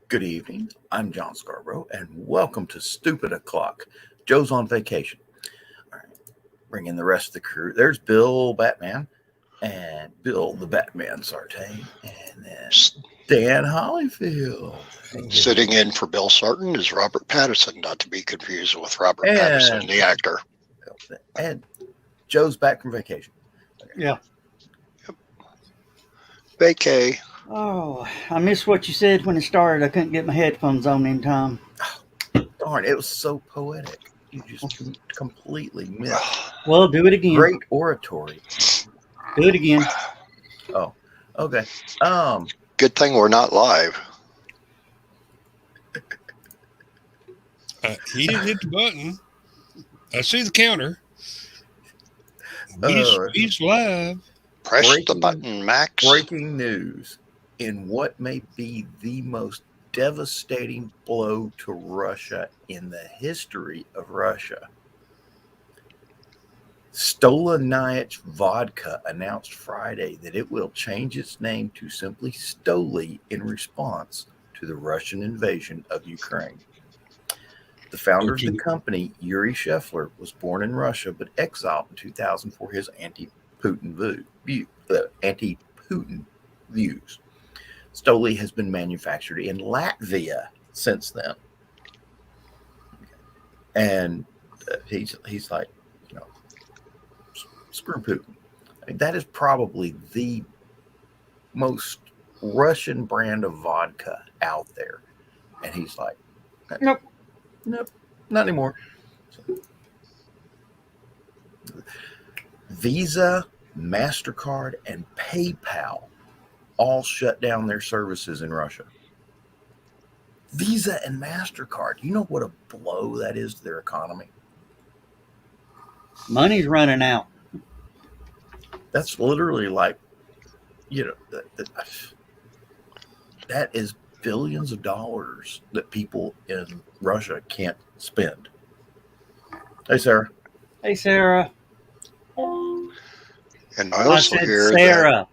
Good evening. I'm John Scarborough, and welcome to Stupid O'Clock. Joe's on vacation. All right, bring in the rest of the crew. There's Bill Batman, and Bill the Batman Sartain, and then Dan Hollyfield. Sitting in for Bill Sartain is Robert Pattinson, not to be confused with Robert And- Pattinson, the actor. And Joe's back from vacation. Yeah. Vacay. Oh, I missed what you said when it started. I couldn't get my headphones on in time. Darn, it was so poetic. You just completely missed. Well, do it again. Great oratory. Do it again. Oh, okay. Good thing we're not live. He didn't hit the button. I see the counter. He's live. Press the button, Max. Breaking news. In what may be the most devastating blow to Russia in the history of Russia, Stolichnaya Vodka announced Friday that it will change its name to simply Stoli in response to the Russian invasion of Ukraine. The founder of the company, Yuri Shefler, was born in Russia but exiled in 2000 for his anti-Putin views. Stoli has been manufactured in Latvia since then, and he's like, screw Putin. I mean, that is probably the most Russian brand of vodka out there, and he's like, nope, not anymore. Visa, MasterCard, and PayPal all shut down their services in Russia. Visa and MasterCard, you know what a blow that is to their economy? Money's running out. That's literally like, that is billions of dollars that people in Russia can't spend. Hey, Sarah. Hey, Sarah. And I also said hear Sarah.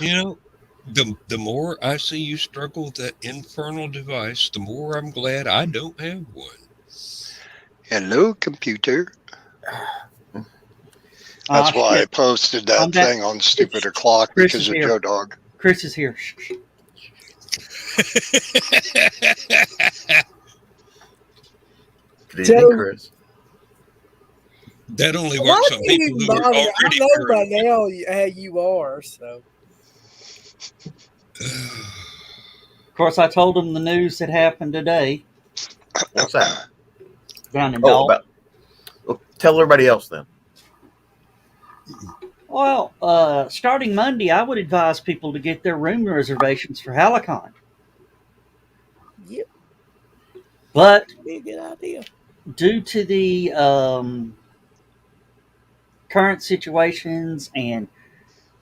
The more I see you struggle with that infernal device, the more I'm glad I don't have one. Hello, computer. That's why I posted that thing on Stupid O'Clock because of Joe Dog. Chris is here. Good evening, Chris. That only works on people who are already I know by now how you are, so. Of course, I told him the news that happened today. What's that? Down in Dalton. Tell everybody else then. Well, starting Monday, I would advise people to get their room reservations for HallowCon. Yep. But Be a good idea. Due to the current situations and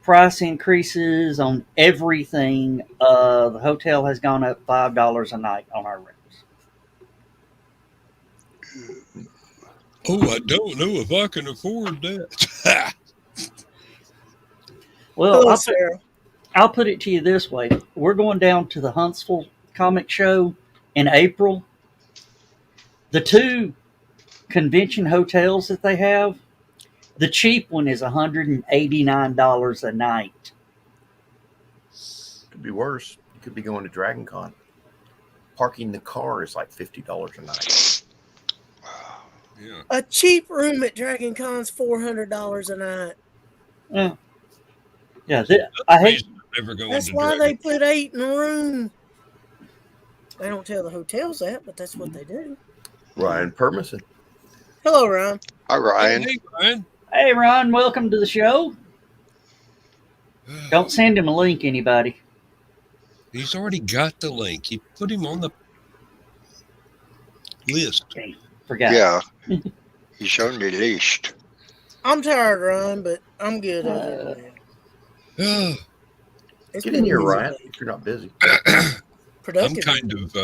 price increases on everything, the hotel has gone up $5 a night on our rooms. Oh, I don't know if I can afford that. Well, I'll put it to you this way. We're going down to the Huntsville Comic Show in April. The two convention hotels that they have, the cheap one is $189 a night. Could be worse. You could be going to Dragon Con. Parking the car is like $50 a night. Yeah. A cheap room at Dragon Con's $400 a night. Yeah, I hate. That's why they put 8 in a room. They don't tell the hotels that, but that's what they do. Ryan Permison. Hello, Ryan. Hi, Ryan. Hey, Ryan. Hey, Ron, welcome to the show. Don't send him a link, anybody. He's already got the link. You put him on the list. Okay, forgot. Yeah. He's shown me leashed. I'm tired, Ryan, but I'm good. Get in here, Ryan, if you're not busy. I'm kind of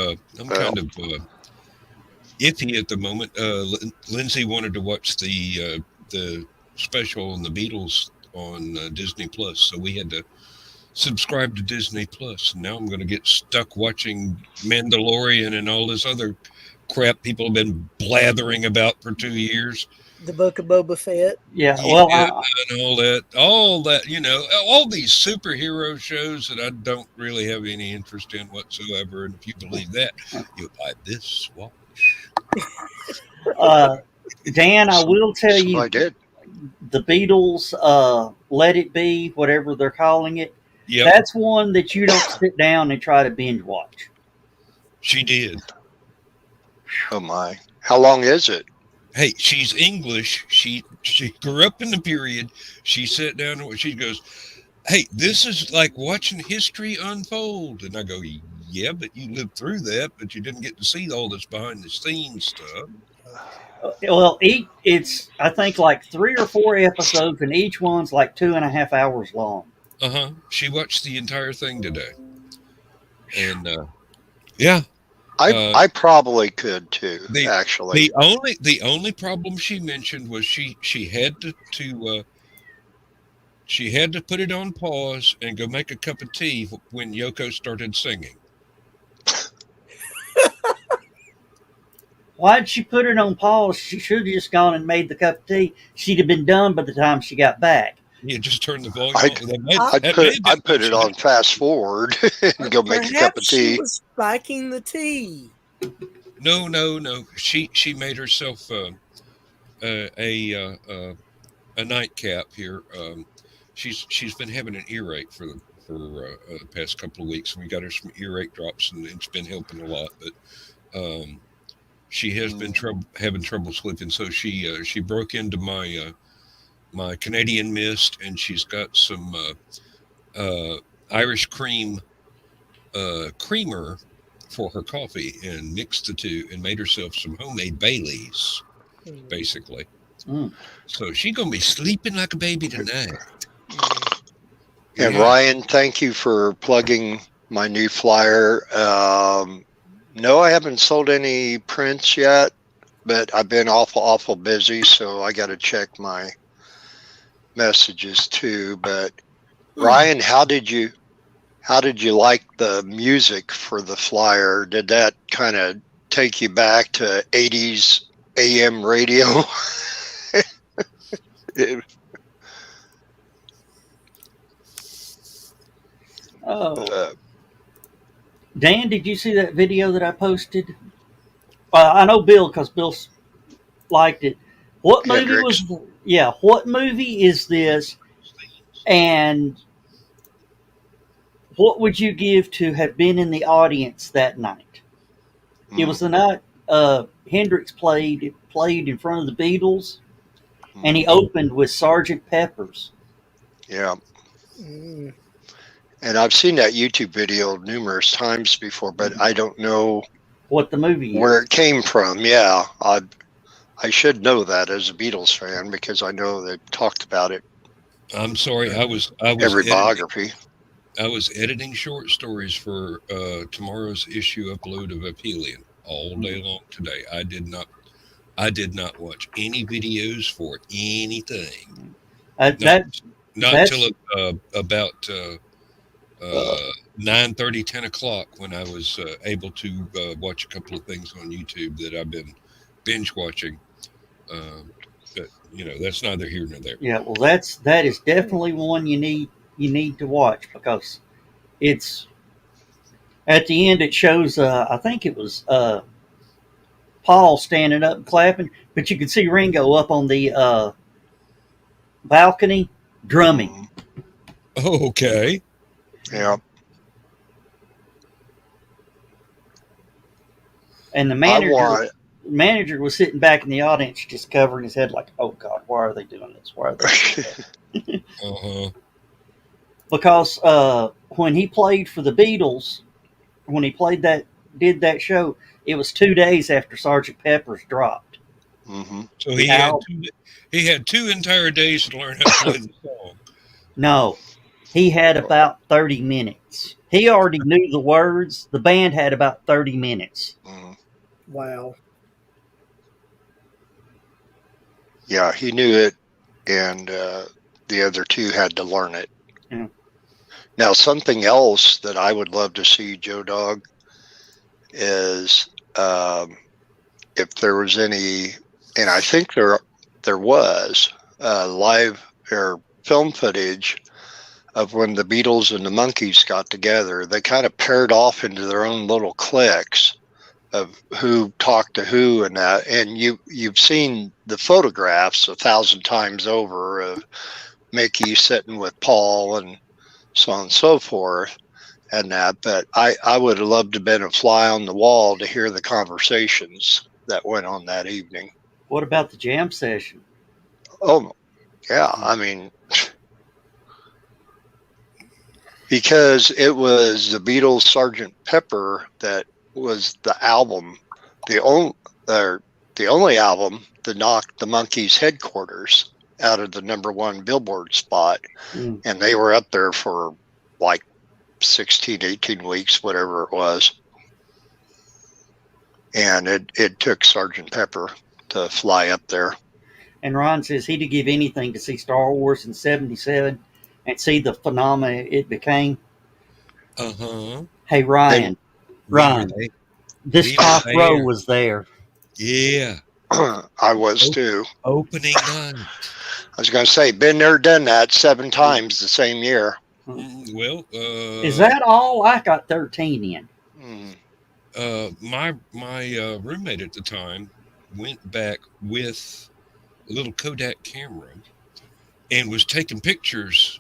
iffy at the moment. Lindsay wanted to watch the special on the Beatles on Disney Plus, so we had to subscribed to Disney Plus, and now I'm going to get stuck watching Mandalorian and all this other crap people have been blathering about for 2 years. The Book of Boba Fett. Yeah, Yeah, well, and all that, all these superhero shows that I don't really have any interest in whatsoever. And if you believe that, you'll buy this watch. Dan, I will tell So you, I did. the Beatles, Let It Be, whatever they're calling it, Yep, that's one that you don't sit down and try to binge watch. she did. Oh my! How long is it? Hey, she's English. She grew up in the period. She sat down and she goes, "Hey, this is like watching history unfold." And I go, "Yeah, but you lived through that, but you didn't get to see all this behind the scenes stuff." Well, it's I think like 3 or 4 episodes, and each one's like 2.5 hours long. She watched the entire thing today, and yeah. I probably could too. Actually, The only problem she mentioned was she had to she had to put it on pause and go make a cup of tea when Yoko started singing. Why'd she put it on pause? She should have just gone and made the cup of tea. She'd have been done by the time she got back. Yeah, just turn the volume I'd- on. I'd put it on fast forward and go make a cup of Perhaps she tea. was spiking the tea. No. She made herself a nightcap here. She's been having an earache for the past couple of weeks, and we got her some earache drops, and it's been helping a lot. But she has been having trouble sleeping, so she broke into my my Canadian Mist, and she's got some Irish cream creamer for her coffee, and mixed the two and made herself some homemade Baileys, basically. Mm. So she's gonna be sleeping like a baby tonight. And Yeah. Ryan, thank you for plugging my new flyer. No, I haven't sold any prints yet, but I've been awful busy, so I got to check my messages too. But Ryan, how did you like the music for the flyer? Did that kind of take you back to 80s AM radio? Oh, Dan, did you see that video that I posted? I know Bill, because Bill liked it. What movie Hendrix. was? Yeah, what movie is this? And what would you give to have been in the audience that night? It was the night Hendrix played in front of the Beatles, and he opened with Sgt. Pepper's. Yeah. Mm. And I've seen that YouTube video numerous times before, but I don't know What the movie is? where it came from. Yeah, I should know that as a Beatles fan because I know they talked about it I'm sorry, I was every biography. I was editing short stories for tomorrow's issue upload of Apelian all day long today. I did not watch any videos for anything. Not until about 9:30, 10 o'clock when I was able to watch a couple of things on YouTube that I've been binge watching. But that's neither here nor there. Yeah, well, that is definitely one you need to watch, because it's at the end. It shows. I think it was Paul standing up and clapping, but you can see Ringo up on the balcony drumming. Oh, okay. Yeah. And the manager was sitting back in the audience, just covering his head, like, "Oh God, why are they doing this? Why are they doing this?" Uh-huh. Because when he played for the Beatles, when he did that show, it was 2 days after Sgt. Pepper's dropped. Mm-hmm. So he had 2 entire days to learn how to play the song. No, he had about 30 minutes. He already knew the words. The band had about 30 minutes. Mm-hmm. Wow. Yeah, he knew it, and the other two had to learn it. Yeah. Now, something else that I would love to see, Joe Dog, is if there was any, and I think there was live or film footage of when the Beatles and the Monkees got together. They kind of paired off into their own little cliques of who talked to who and that. And you've seen the photographs 1,000 times over of Mickey sitting with Paul and so on and so forth and that. But I would have loved to have been a fly on the wall to hear the conversations that went on that evening. What about the jam session? Oh, yeah. I mean, because it was the Beatles' Sgt. Pepper that was the album, the only album that knocked the Monkees' headquarters out of the #1 Billboard spot. And they were up there for like 16, 18 weeks, whatever it was. And it took Sgt. Pepper to fly up there. And Ron says he'd give anything to see Star Wars in '77 and see the phenomenon it became. Uh-huh. Hey, Ryan, this we top were row there. was there. Yeah. I was too. Opening night. I was going to say, been there, done that 7 times the same year. Well, Is that all? I got 13 in. My roommate at the time went back with a little Kodak camera and was taking pictures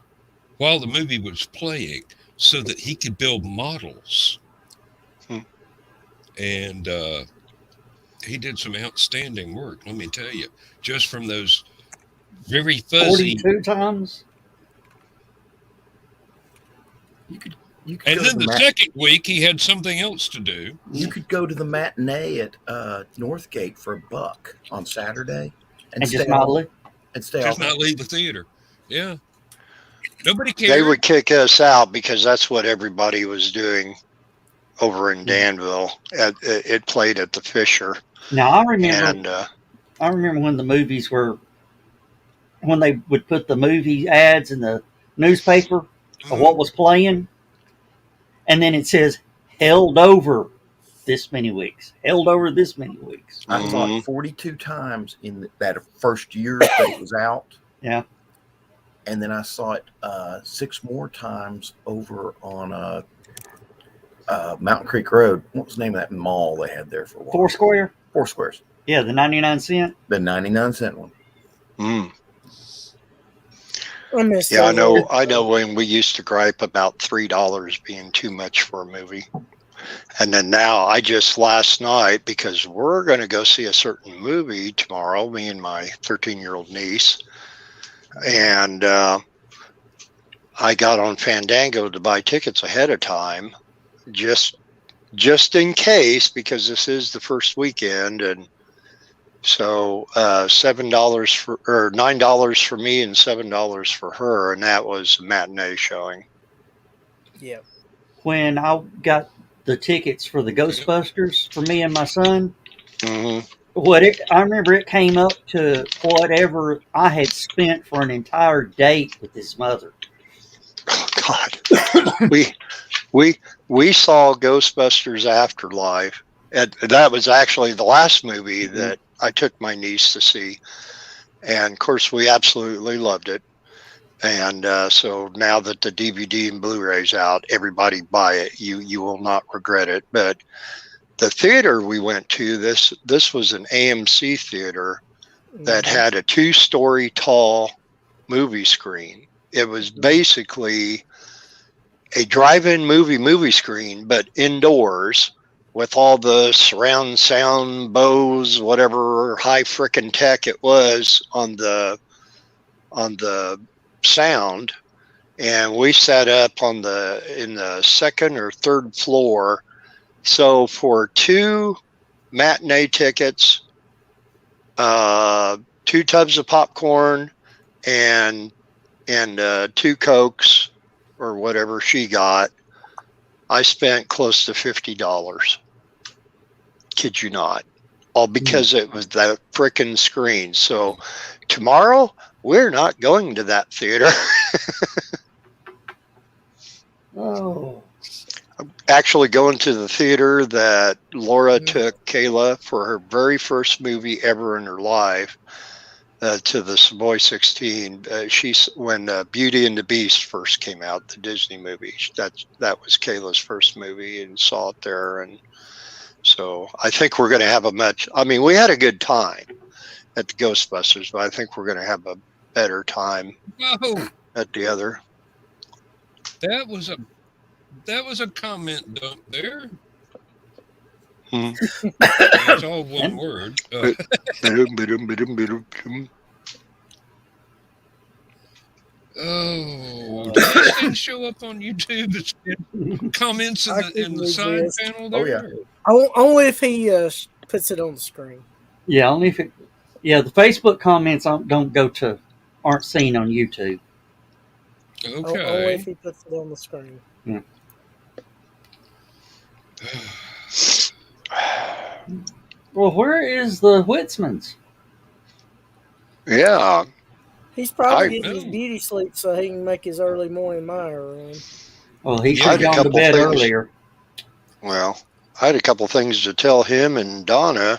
while the movie was playing so that he could build models. And he did some outstanding work, let me tell you, just from those very fuzzy 42 times. You could and go then to the second week he had something else to do. You could go to the matinee at Northgate for $1 on Saturday And just not leave. And stay Just off. not leave the theater. Yeah. Nobody cared. They would kick us out because that's what everybody was doing over in Danville. It played at the Fisher. Now I remember. And I remember when the movies were, when they would put the movie ads in the newspaper of what was playing, and then it says held over this many weeks, held over this many weeks. I saw it 42 times in that first year that it was out. Yeah. And then I saw it 6 more times over on Mountain Creek Road. What was the name of that mall they had there for a while? Foursquare? Four Squares. Yeah, the 99-cent. The 99-cent one. I miss yeah, that. I know when we used to gripe about $3 being too much for a movie. And then now last night, because we're going to go see a certain movie tomorrow, me and my 13-year-old niece. And I got on Fandango to buy tickets ahead of time, just in case, because this is the first weekend. And so $9 for me and $7 for her. And that was a matinee showing. Yeah. When I got the tickets for the Ghostbusters for me and my son, I remember it came up to whatever I had spent for an entire date with his mother. Oh God, we saw Ghostbusters Afterlife, and that was actually the last movie that I took my niece to see, and of course we absolutely loved it. And so now that the DVD and Blu-ray's out, everybody buy it. You will not regret it. But the theater we went to, this was an AMC theater that had a 2-story tall movie screen. It was basically a drive-in movie screen, but indoors with all the surround sound, Bose, whatever high frickin' tech it was on the sound. And we sat up in the second or third floor. So for 2 matinee tickets, 2 tubs of popcorn, and 2 Cokes or whatever she got, I spent close to $50. Kid you not. All because it was that frickin' screen. So tomorrow we're not going to that theater. Oh. Actually going to the theater that Laura took Kayla for her very first movie ever in her life, to the Savoy 16. She's when Beauty and the Beast first came out, the Disney movie. That was Kayla's first movie, and saw it there. And so I think we're going to have we had a good time at the Ghostbusters, but I think we're going to have a better time Whoa, at the other. that was a comment dump there. It's all one word. Oh, does this thing show up on YouTube? It's comments in the side panel there. Oh, yeah. Only if he puts it on the screen. Yeah, only if it. Yeah, the Facebook comments aren't seen on YouTube. Okay. Only if he puts it on the screen. Yeah. Well, where is the Whitsmans? Yeah. He's probably getting his beauty sleep so he can make his early morning Meyer run. Well, he I had should a have gone to couple bed things. earlier. Well, I had a couple things to tell him and Donna.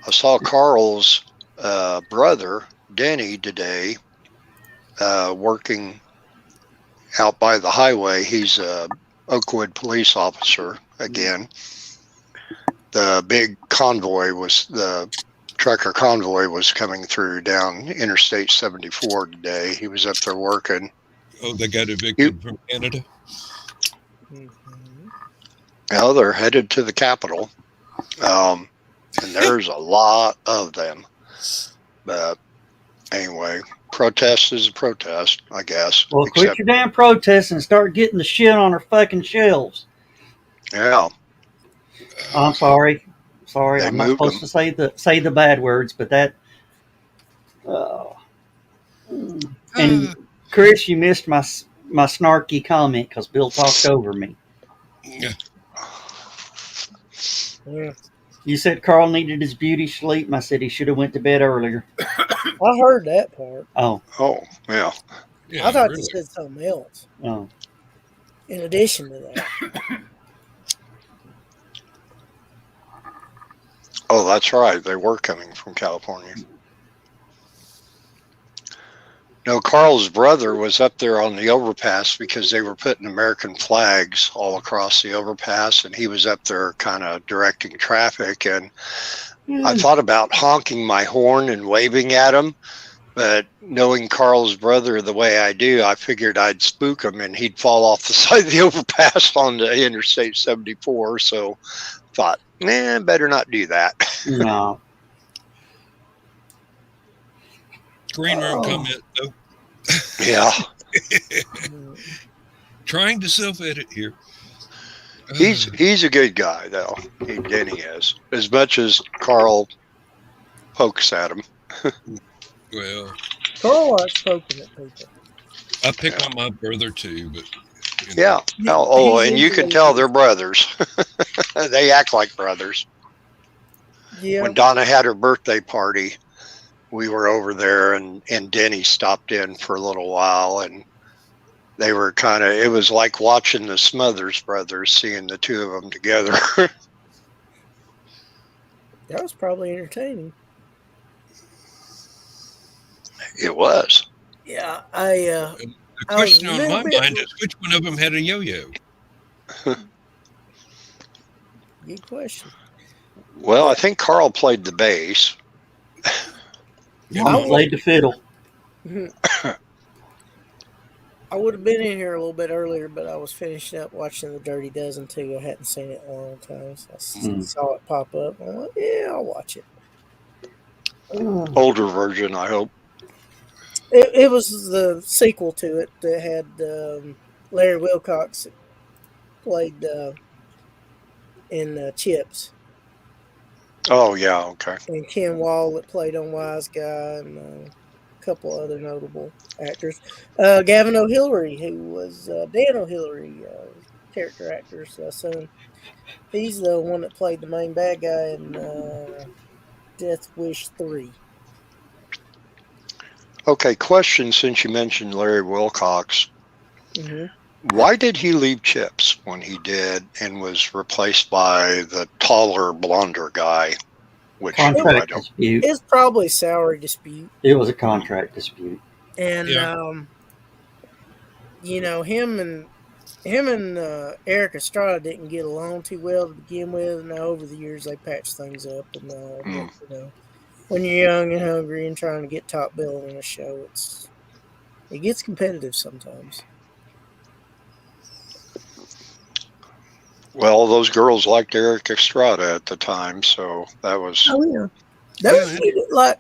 I saw Carl's brother, Denny, today, working out by the highway. He's a Oakwood police officer again. The big trucker convoy was coming through down Interstate 74 today. He was up there working. Oh, they got evicted from Canada? Well, they're headed to the Capitol. And there's a lot of them. But anyway, protest is a protest, I guess. Well, quit your damn protests and start getting the shit on our fucking shelves. Yeah. I'm sorry. They I'm not supposed to say the bad words, but that. And Chris, you missed my snarky comment because Bill talked over me. Yeah. You said Carl needed his beauty sleep, and I said he should have went to bed earlier. I heard that part. Oh, yeah. I thought you said something else. Oh. In addition to that. Oh, that's right. They were coming from California. No, Carl's brother was up there on the overpass because they were putting American flags all across the overpass, and he was up there kind of directing traffic. And I thought about honking my horn and waving at him, but knowing Carl's brother the way I do, I figured I'd spook him and he'd fall off the side of the overpass onto Interstate 74. So thought, better not do that. No. Green room comment, though. Yeah. Trying to self-edit here. He's a good guy, though. Denny is. As much as Carl pokes at him. Well, Carl likes poking at people. I pick on my brother, too, but... Yeah. Oh, and you can tell they're brothers. They act like brothers. Yeah. When Donna had her birthday party, we were over there, and Denny stopped in for a little while, and they were it was like watching the Smothers Brothers, seeing the two of them together. That was probably entertaining. It was. Yeah, The question on my mind is which one of them had a yo-yo? Good question. Well, I think Carl played the bass. I played the fiddle. I would have been in here a little bit earlier, but I was finishing up watching The Dirty Dozen too. I hadn't seen it in a long time, so I saw it pop up. I'm like, yeah, I'll watch it. Older version, I hope. It was the sequel to it that had Larry Wilcox that played in Chips. Oh, yeah, okay. And Ken Wall that played on Wise Guy, and a couple other notable actors. Gavin O'Hillery, who was Dan O'Hillery, character actor's son. He's the one that played the main bad guy in Death Wish 3. Okay, question since you mentioned Larry Wilcox. Hmm. Why did he leave Chips when he did and was replaced by the taller, blonder guy? Which I Contract don't. dispute. It's probably salary dispute, It was a contract dispute. and Yeah. him and Eric Estrada didn't get along too well to begin with. Now over the years they patched things up and all. Mm. But when you're young and hungry and trying to get top billing in a show, it gets competitive sometimes. Well, those girls liked Eric Estrada at the time, so that was. Oh yeah, Yeah, those like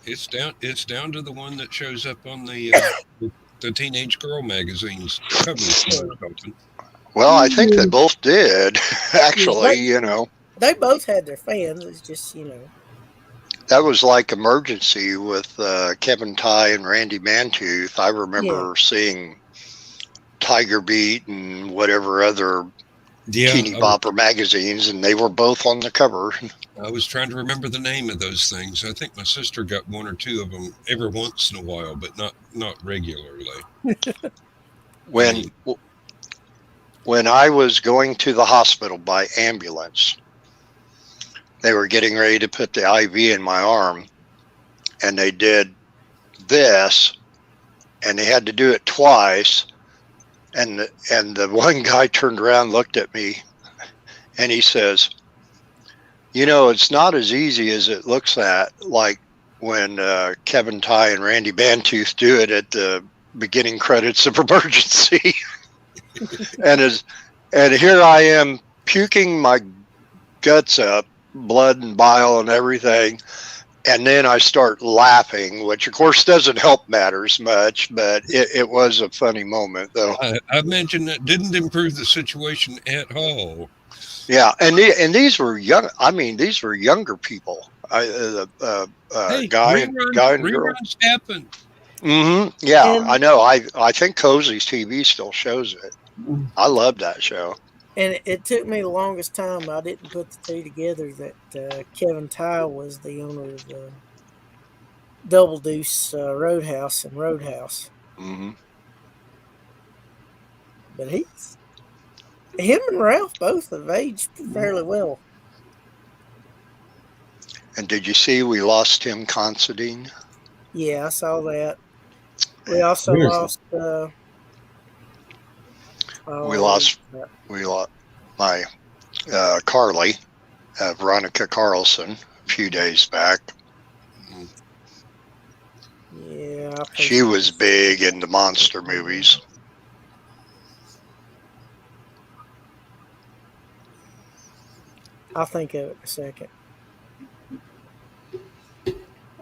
it's down to the one that shows up on the teenage girl magazine's covers most often. Well, I think they both did. Actually, they both had their fans. It's just that was like Emergency with Kevin Ty and Randy Mantooth. I remember seeing Tiger Beat and whatever other Yeah, teeny bopper magazines, and they were both on the cover. I was trying to remember the name of those things. I think my sister got one or two of them every once in a while, but not regularly. When I was going to the hospital by ambulance, they were getting ready to put the IV in my arm, and they did this, and they had to do it twice. And the one guy turned around, looked at me, and he says, it's not as easy as it looks like when Kevin Ty and Randy Mantooth do it at the beginning credits of Emergency. and here I am puking my guts up, blood and bile and everything. And then I start laughing, which of course doesn't help matters much, but it was a funny moment, though. I mentioned that didn't improve the situation at all. Yeah, and these were young. I mean, these were younger people. Hey, Guy and girl. reruns happen. Mm-hmm. Yeah, And- I know. I think Cozy's TV still shows it. I love that show. And it took me the longest time. I didn't put the two together that Kevin Ty was the owner of Double Deuce Roadhouse and Roadhouse. Mm-hmm. But him and Ralph both have aged fairly well. And did you see we lost Tim Considine? Yeah, I saw that. We also Seriously. lost. We lost my Carly, Veronica Carlson, a few days back. Yeah, She was big into monster movies. I'll think of it in a second. He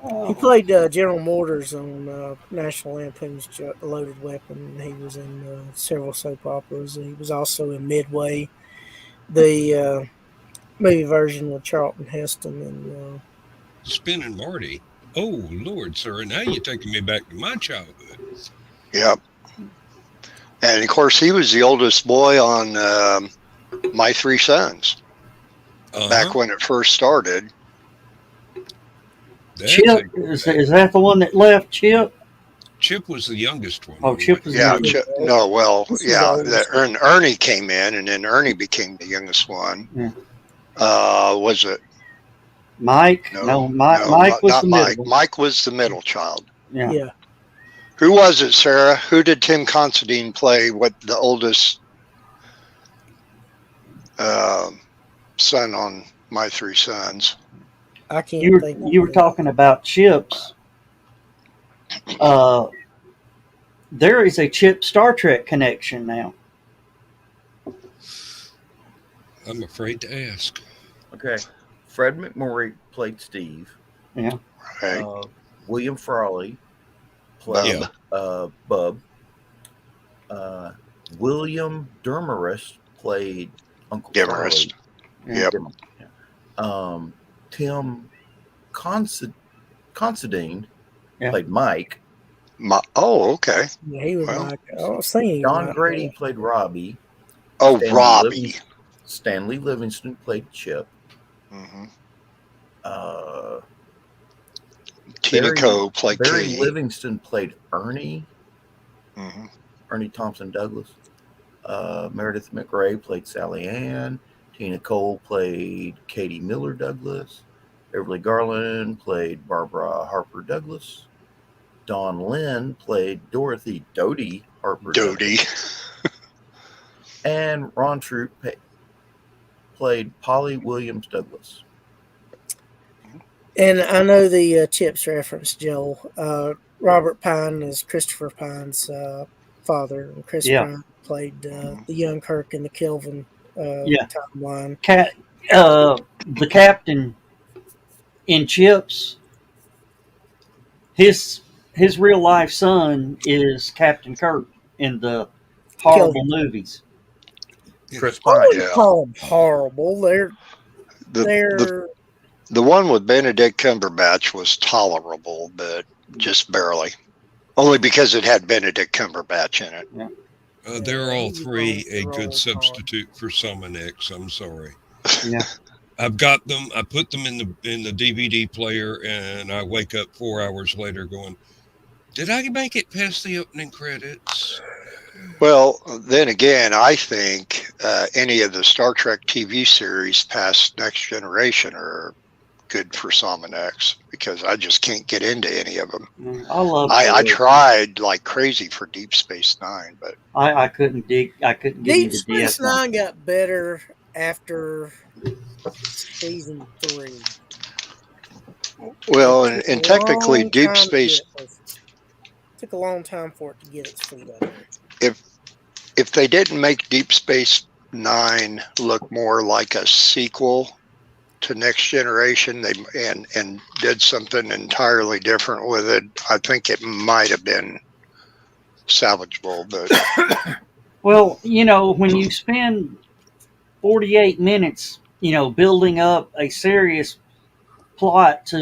Oh, played General Mortars on National Lampoon's Loaded Weapon. He was in several soap operas. He was also in Midway, the movie version with Charlton Heston. And Spin and Marty. Oh, Lord, sir. Now you're taking me back to my childhood. Yep. And of course, he was the oldest boy on My Three Sons back when it first started. Chip, is that the one that left? Chip? Chip was the youngest one. Oh, Chip was Yeah, the youngest. no, well, This is yeah. old. Ernie came in, and then Ernie became the youngest one. Yeah. Was it Mike? No, Mike was not the Mike. middle. Mike was the middle child. Yeah. yeah, Who was it, Sarah? Who did Tim Considine play? What the oldest son on My Three Sons? I can't You think. were talking about Chips. There is a Chip Star Trek connection now. I'm afraid to ask. Okay. Fred McMurray played Steve. Yeah. Right. William Frawley played Bub. William Demarest played Uncle Demarest. Charlie. Yep. Tim Considine Yeah. played Mike. Okay. Yeah, he was Well, like, I was saying. John Grady played Robbie. Oh, Stanley Robbie. Stanley Livingston played Chip. Mm-hmm. Tina Coe played Barry Katie. Livingston played Ernie. Hmm. Ernie Thompson Douglas. Meredith McRae played Sally Ann. Tina Cole played Katie Miller Douglas. Beverly Garland played Barbara Harper Douglas. Dawn Lynn played Dorothy Dodie Harper Dodie. Douglas. And Ron Troop played Polly Williams Douglas. And I know the Chips reference, Joel. Robert Pine is Christopher Pine's father, and Chris Yeah. Pine played the young Kirk in the Kelvin Yeah. timeline. The captain in Chips, his real life son is Captain Kirk in the horrible movies. Chris I Pine. wouldn't call them horrible. The one with Benedict Cumberbatch was tolerable, but just barely. Only because it had Benedict Cumberbatch in it. They're all he's three a wrong good for substitute for Summon X. I'm sorry. Yeah. I've got them. I put them in the DVD player, and I wake up 4 hours later going, "Did I make it past the opening credits?" Well, then again, I think any of the Star Trek TV series past Next Generation are good for Salmon X because I just can't get into any of them. I tried like crazy for Deep Space Nine, but I couldn't dig. I couldn't get Deep into Space DS9. Nine got better after season 3. well, and technically Deep Space. Took a long time for it to get its feet under it. If they didn't make Deep Space Nine look more like a sequel to Next Generation, and did something entirely different with it, I think it might have been salvageable. But Well, when you spend 48 minutes, building up a serious plot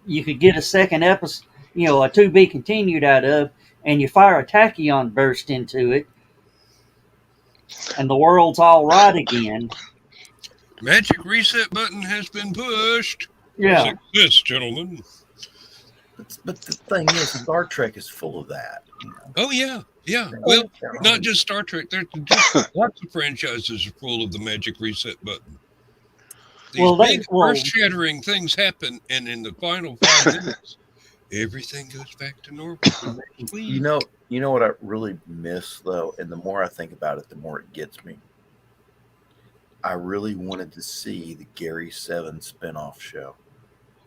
you could get a second episode, a to be continued out of, and you fire a tachyon burst into it, and the world's all right again. Magic reset button has been pushed. Yeah. Success, gentlemen. But the thing is, Star Trek is full of that. Oh, yeah. Yeah. Well, not just Star Trek. There's just lots of franchises are full of the magic reset button. These big earth-shattering things happen, and in the final 5 minutes, everything goes back to normal. You know what I really miss, though, and the more I think about it, the more it gets me. I really wanted to see the Gary 7 spinoff show.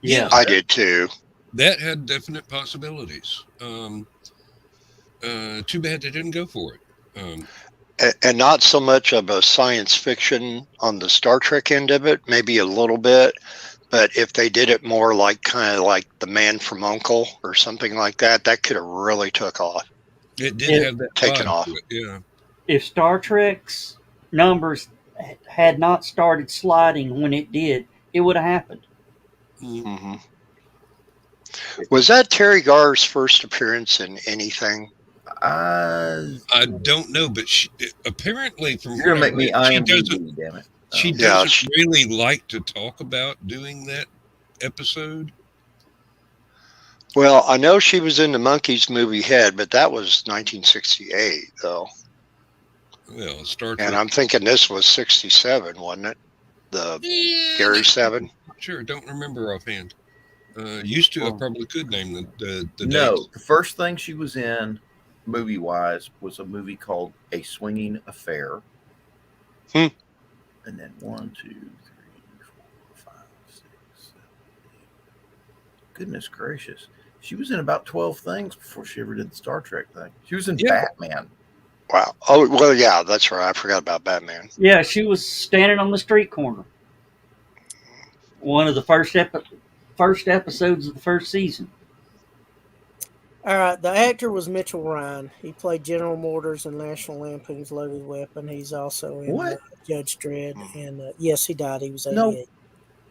Yeah, I did too. That had definite possibilities. Too bad they didn't go for it. And not so much of a science fiction on the Star Trek end of it, maybe a little bit, but if they did it more like kind of like The Man from U.N.C.L.E. or something like that, that could have really took off. It did have that taken vibe off. to it, yeah. If Star Trek's numbers had not started sliding when it did, it would have happened. Mm-hmm. Was that Terry Garr's first appearance in anything? I don't know, but apparently, from you're gonna make me IMDb, damn it. She doesn't really like to talk about doing that episode. Well, I know she was in the Monkees movie Head, but that was 1968, though. Well, Star Trek. And I'm thinking this was 67, wasn't it? The Gary 7? Sure, don't remember offhand. Used to, I probably could name the No, dates. the first thing she was in, movie-wise, was a movie called A Swinging Affair. And then 1, 2, 3, 4, 5, 6, 7, 8. Goodness gracious. She was in about 12 things before she ever did the Star Trek thing. She was in Batman. Wow. Oh, well, yeah, that's right. I forgot about Batman. Yeah, she was standing on the street corner. One of the first episodes of the first season. All right, the actor was Mitchell Ryan. He played General Motors in National Lampoon's Loaded Weapon. He's also in Judge Dredd. And yes, he died. He was 88. No.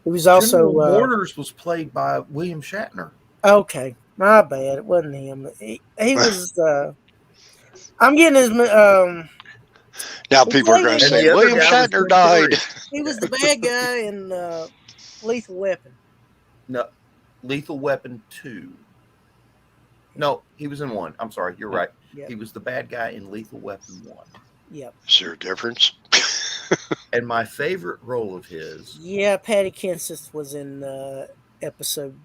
He was also General Motors was played by William Shatner. Okay, my bad. It wasn't him. He was. I'm getting his. Now people are going to say William Shatner died. He was the bad guy in Lethal Weapon. No, Lethal Weapon 2. No, he was in one. I'm sorry, you're right. Yep. He was the bad guy in Lethal Weapon 1. Yep. Is there a difference? And my favorite role of his, Yeah, Patty Kenseth was in episode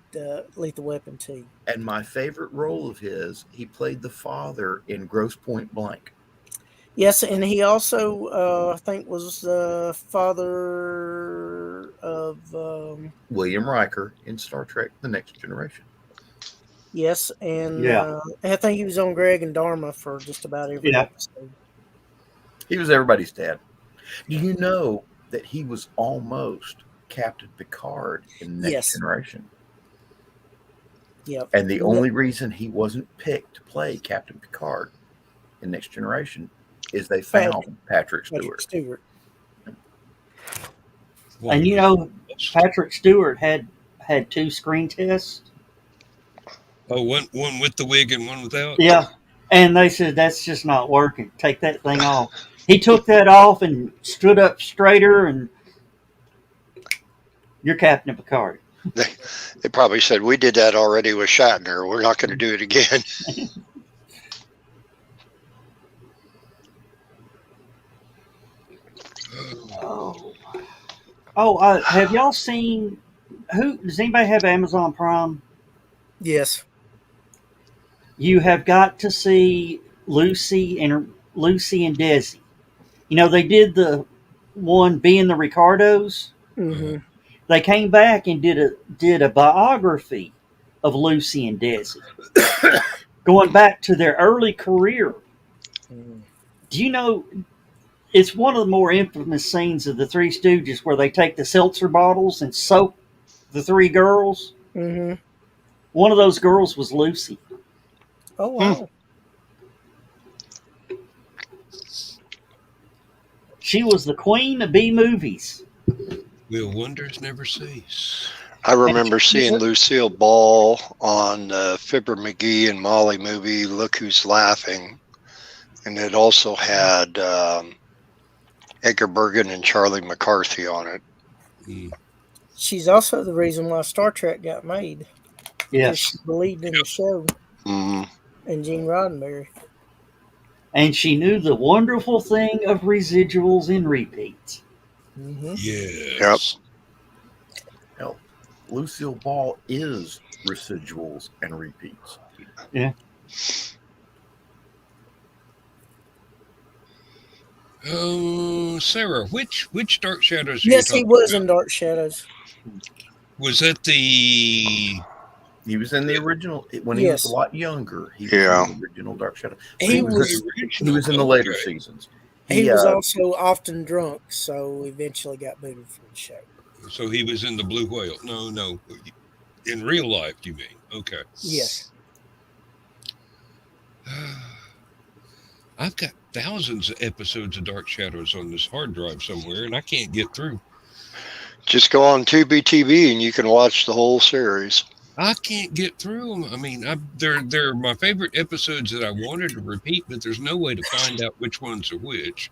Lethal Weapon 2. and my favorite role of his, he played the father in Gross Point Blank. Yes, and he also, I think, was the father of. William Riker in Star Trek: The Next Generation. Yes, and Yeah. I think he was on Greg and Dharma for just about every Yeah. episode. He was everybody's dad. Do you know that he was almost Captain Picard in Next Yes. Generation? Yep. And the only reason he wasn't picked to play Captain Picard in Next Generation is they found Patrick Stewart. Well, And you know, Patrick Stewart had 2 screen tests. oh, one with the wig and one without. Yeah. And they said, that's just not working. Take that thing off. He took that off and stood up straighter, and you're Captain Picard. They probably said, we did that already with Shatner. We're not going to do it again. Have y'all seen? Does anybody have Amazon Prime? Yes. You have got to see Lucy and Desi. You know, they did the one being the Ricardos. Mm-hmm. They came back and did a biography of Lucy and Desi, going back to their early career. Do you know? It's one of the more infamous scenes of the Three Stooges where they take the seltzer bottles and soak the 3 girls. Mm-hmm. One of those girls was Lucy. Oh, wow. She was the queen of B movies. Will wonders never cease? I remember seeing Lucille Ball on Fibber McGee and Molly movie, Look Who's Laughing. And it also had Edgar Bergen and Charlie McCarthy on it. Mm. She's also the reason why Star Trek got made. Yes. She believed in the show. Mm. And Gene Roddenberry. And she knew the wonderful thing of residuals and repeats. Mm-hmm. Yes. Hell, Lucille Ball is residuals and repeats. Yeah. Oh, Sarah, which Dark Shadows? Yes, he was in Dark Shadows. Was that the? He was in the original when he was a lot younger. He was in the original Dark Shadow. He was in the later seasons. He was also often drunk, so eventually got booted from the show. So he was in the Blue Whale. No. In real life, you mean? Okay. Yes. I've got thousands of episodes of Dark Shadows on this hard drive somewhere, and I can't get through. Just go on Tubi TV and you can watch the whole series. I can't get through them. I mean, they're my favorite episodes that I wanted to repeat, but there's no way to find out which ones are which.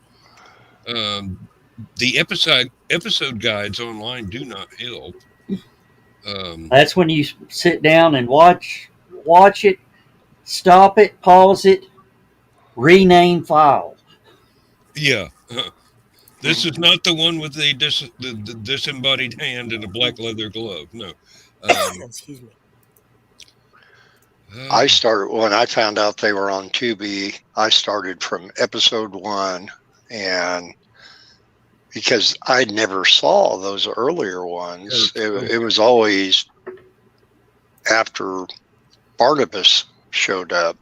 The episode guides online do not help. That's when you sit down and watch it, stop it, pause it, rename file. Yeah. This is not the one with the disembodied hand and a black leather glove. No. Excuse me. I started when I found out they were on Tubi. I started from episode 1, and because I never saw those earlier ones, it was always after Barnabas showed up.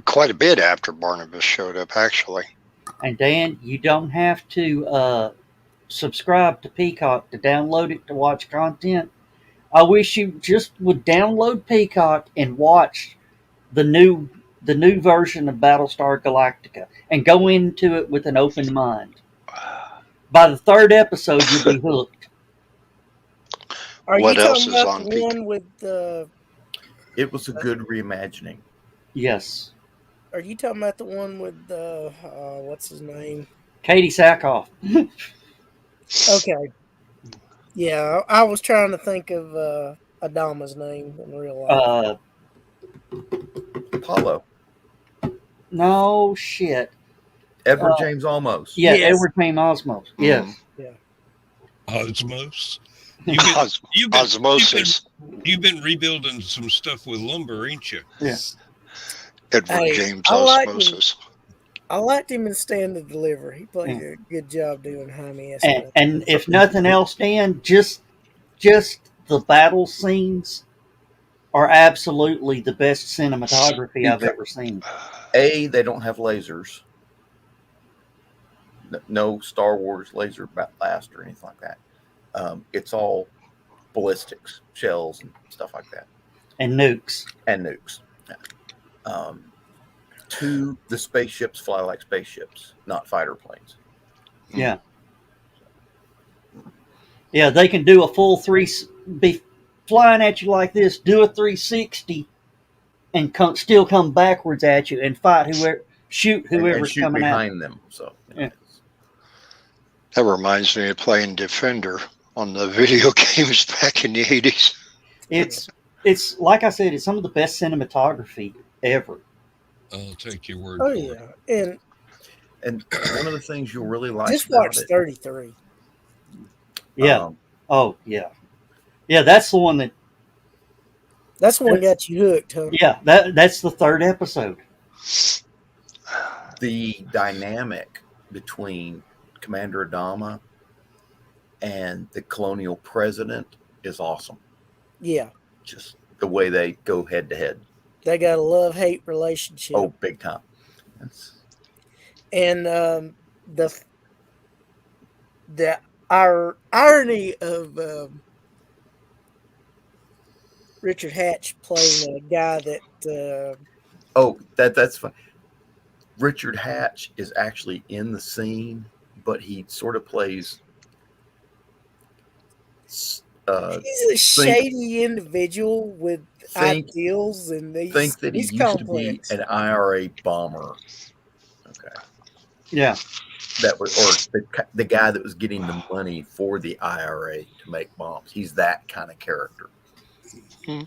Quite a bit after Barnabas showed up, actually. And Dan, you don't have to subscribe to Peacock to download it to watch content. I wish you just would download Peacock and watch the new version of Battlestar Galactica and go into it with an open mind. By the 3rd episode, you'll be hooked. What else is on the one with It was a good reimagining. Yes. Are you talking about the one with what's his name? Katie Sackhoff. Okay. Yeah, I was trying to think of Adama's name in real life? Apollo. No shit. Edward James Olmos. Yeah, Yes. Edward James Osmos. Yes. Yeah. Osmos. Osmosis. You've been rebuilding some stuff with lumber, ain't you? Yeah. Edward Hey, James I like Osmosis. I liked him in Stand and Deliver. He played a good job doing Jaime And, Escobar. and if nothing else, Dan, just the battle scenes are absolutely the best cinematography I've ever seen. They don't have lasers. No Star Wars laser blast or anything like that. It's all ballistics, shells, and stuff like that. And nukes. Two, the spaceships fly like spaceships, not fighter planes. Yeah. Yeah, they can do a full be flying at you like this, do a 360, and still come backwards at you and fight shoot whoever's and shoot coming behind them. So Yeah. That reminds me of playing Defender on the video games back in the 80s. It's like I said, it's some of the best cinematography ever. I'll take your word Oh for yeah, it. and one of the things you'll really like just about watch it, 33. Yeah. Yeah, that's the one that. That's the one that got you hooked, huh? Yeah, that's the third episode. the dynamic between Commander Adama and the colonial president is awesome. Yeah, Just the way they go head to head. they got a love-hate relationship. Oh, big time. And our irony of Richard Hatch playing a guy that that's fine. Richard Hatch is actually in the scene, but he sort of plays. he's a shady individual with ideals, and think that he he's used complex. to be an IRA bomber. Okay. Yeah. That was, or the guy that was getting the money for the IRA to make bombs. He's that kind of character. You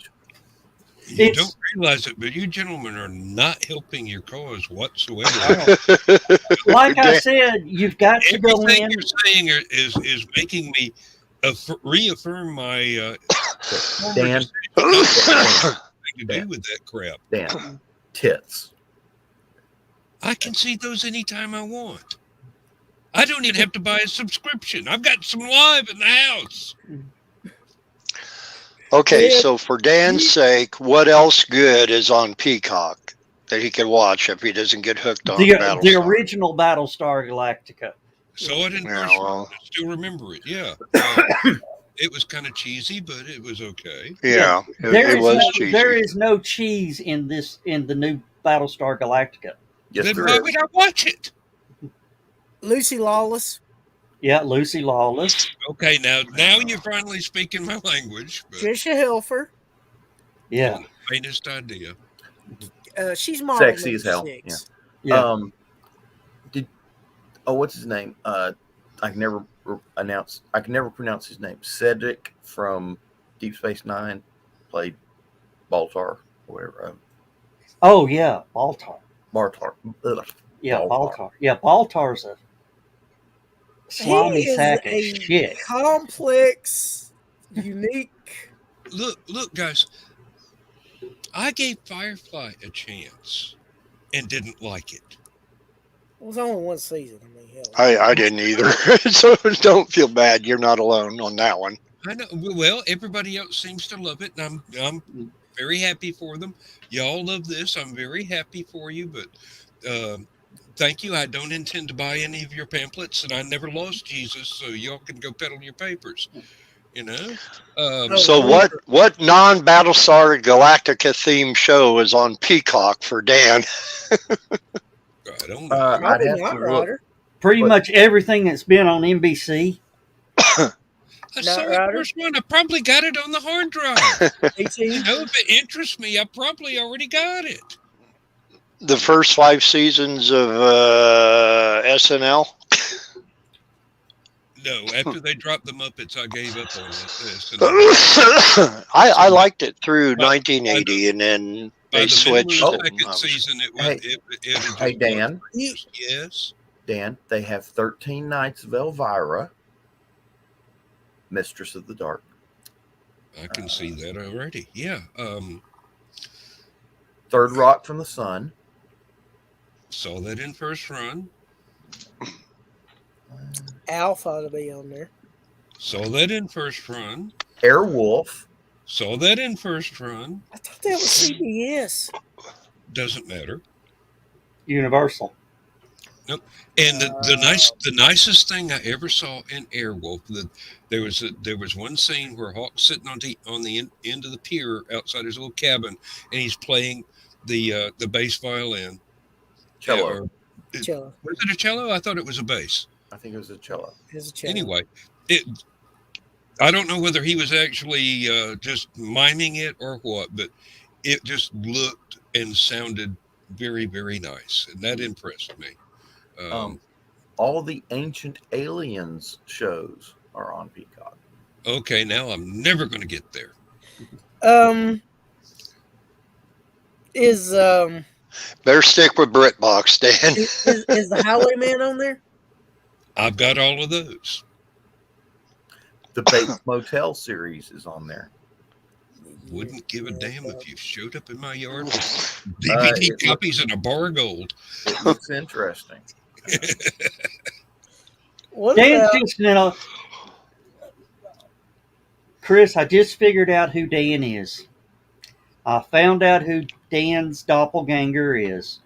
don't realize it, but you gentlemen are not helping your cause whatsoever. Like I said, you've got to go in. Everything you're saying is making me reaffirm my Dan, to do with that crap. Dan, tits. I can see those anytime I want. I don't even have to buy a subscription. I've got some live in the house. Okay, so for Dan's sake, what else good is on Peacock that he can watch if he doesn't get hooked on Battlestar? The original Battlestar Galactica. Saw it in person. I still remember it. Yeah. It was kind of cheesy, but it was okay. Yeah, it was cheesy. There is no cheese in the new Battlestar Galactica. Yes, then why would I watch it? Lucy Lawless. Yeah, Lucy Lawless. Okay, now you're finally speaking my language. Tricia Helfer. Yeah. Faintest idea. She's modeling. Sexy as hell. Yeah. What's his name? I can never pronounce his name. Cedric from Deep Space Nine played Baltar or whatever. Oh yeah, Baltar. Ugh. Yeah, Baltar. Yeah, Baltar's a slimy sack of shit. Complex, unique. Look, guys. I gave Firefly a chance and didn't like it. It was only one season. I mean, hell. I didn't either. So don't feel bad. You're not alone on that one. I know. Well, everybody else seems to love it, and I'm very happy for them. Y'all love this. I'm very happy for you, but thank you. I don't intend to buy any of your pamphlets, and I never lost Jesus, so y'all can go peddle your papers. You know. So what non-Battlestar Galactica themed show is on Peacock for Dan? I don't know. I'd have to look. Pretty much everything that's been on NBC. I saw the first one. I probably got it on the hard drive. You know, if it interests me, I probably already got it. The first 5 seasons of SNL? No, after they dropped the Muppets, I gave up on this. And I liked it through By- 1980, and then by they the middle of switched. the and second I was- season, it Hey. had just Hey, Dan. gone worse. Yes. Dan, they have 13 Nights of Elvira, Mistress of the Dark. I can see that already. Yeah. Third Rock from the Sun. Saw that in first run. Alpha ought to be on there. Saw that in first run. Airwolf. Saw that in first run. I thought that was CBS. Doesn't matter. Universal. And the nicest thing I ever saw in Airwolf, there was one scene where Hawk's sitting on the end of the pier outside his little cabin, and he's playing the bass violin. Cello. Cello. Was it a cello? I thought it was a bass. I think it was a cello. It's a cello. Anyway, I don't know whether he was actually just miming it or what, but it just looked and sounded very, very nice, and that impressed me. All the Ancient Aliens shows are on Peacock. Okay, now I'm never going to get there. Is Better stick with BritBox, Dan. is the Highwayman on there? I've got all of those. The Bates Motel series is on there. Wouldn't give a damn if you showed up in my yard with DVD it copies and a bar of gold. It looks interesting. What Dan's about, just Chris, I just figured out who Dan is. I found out who Dan's doppelganger is.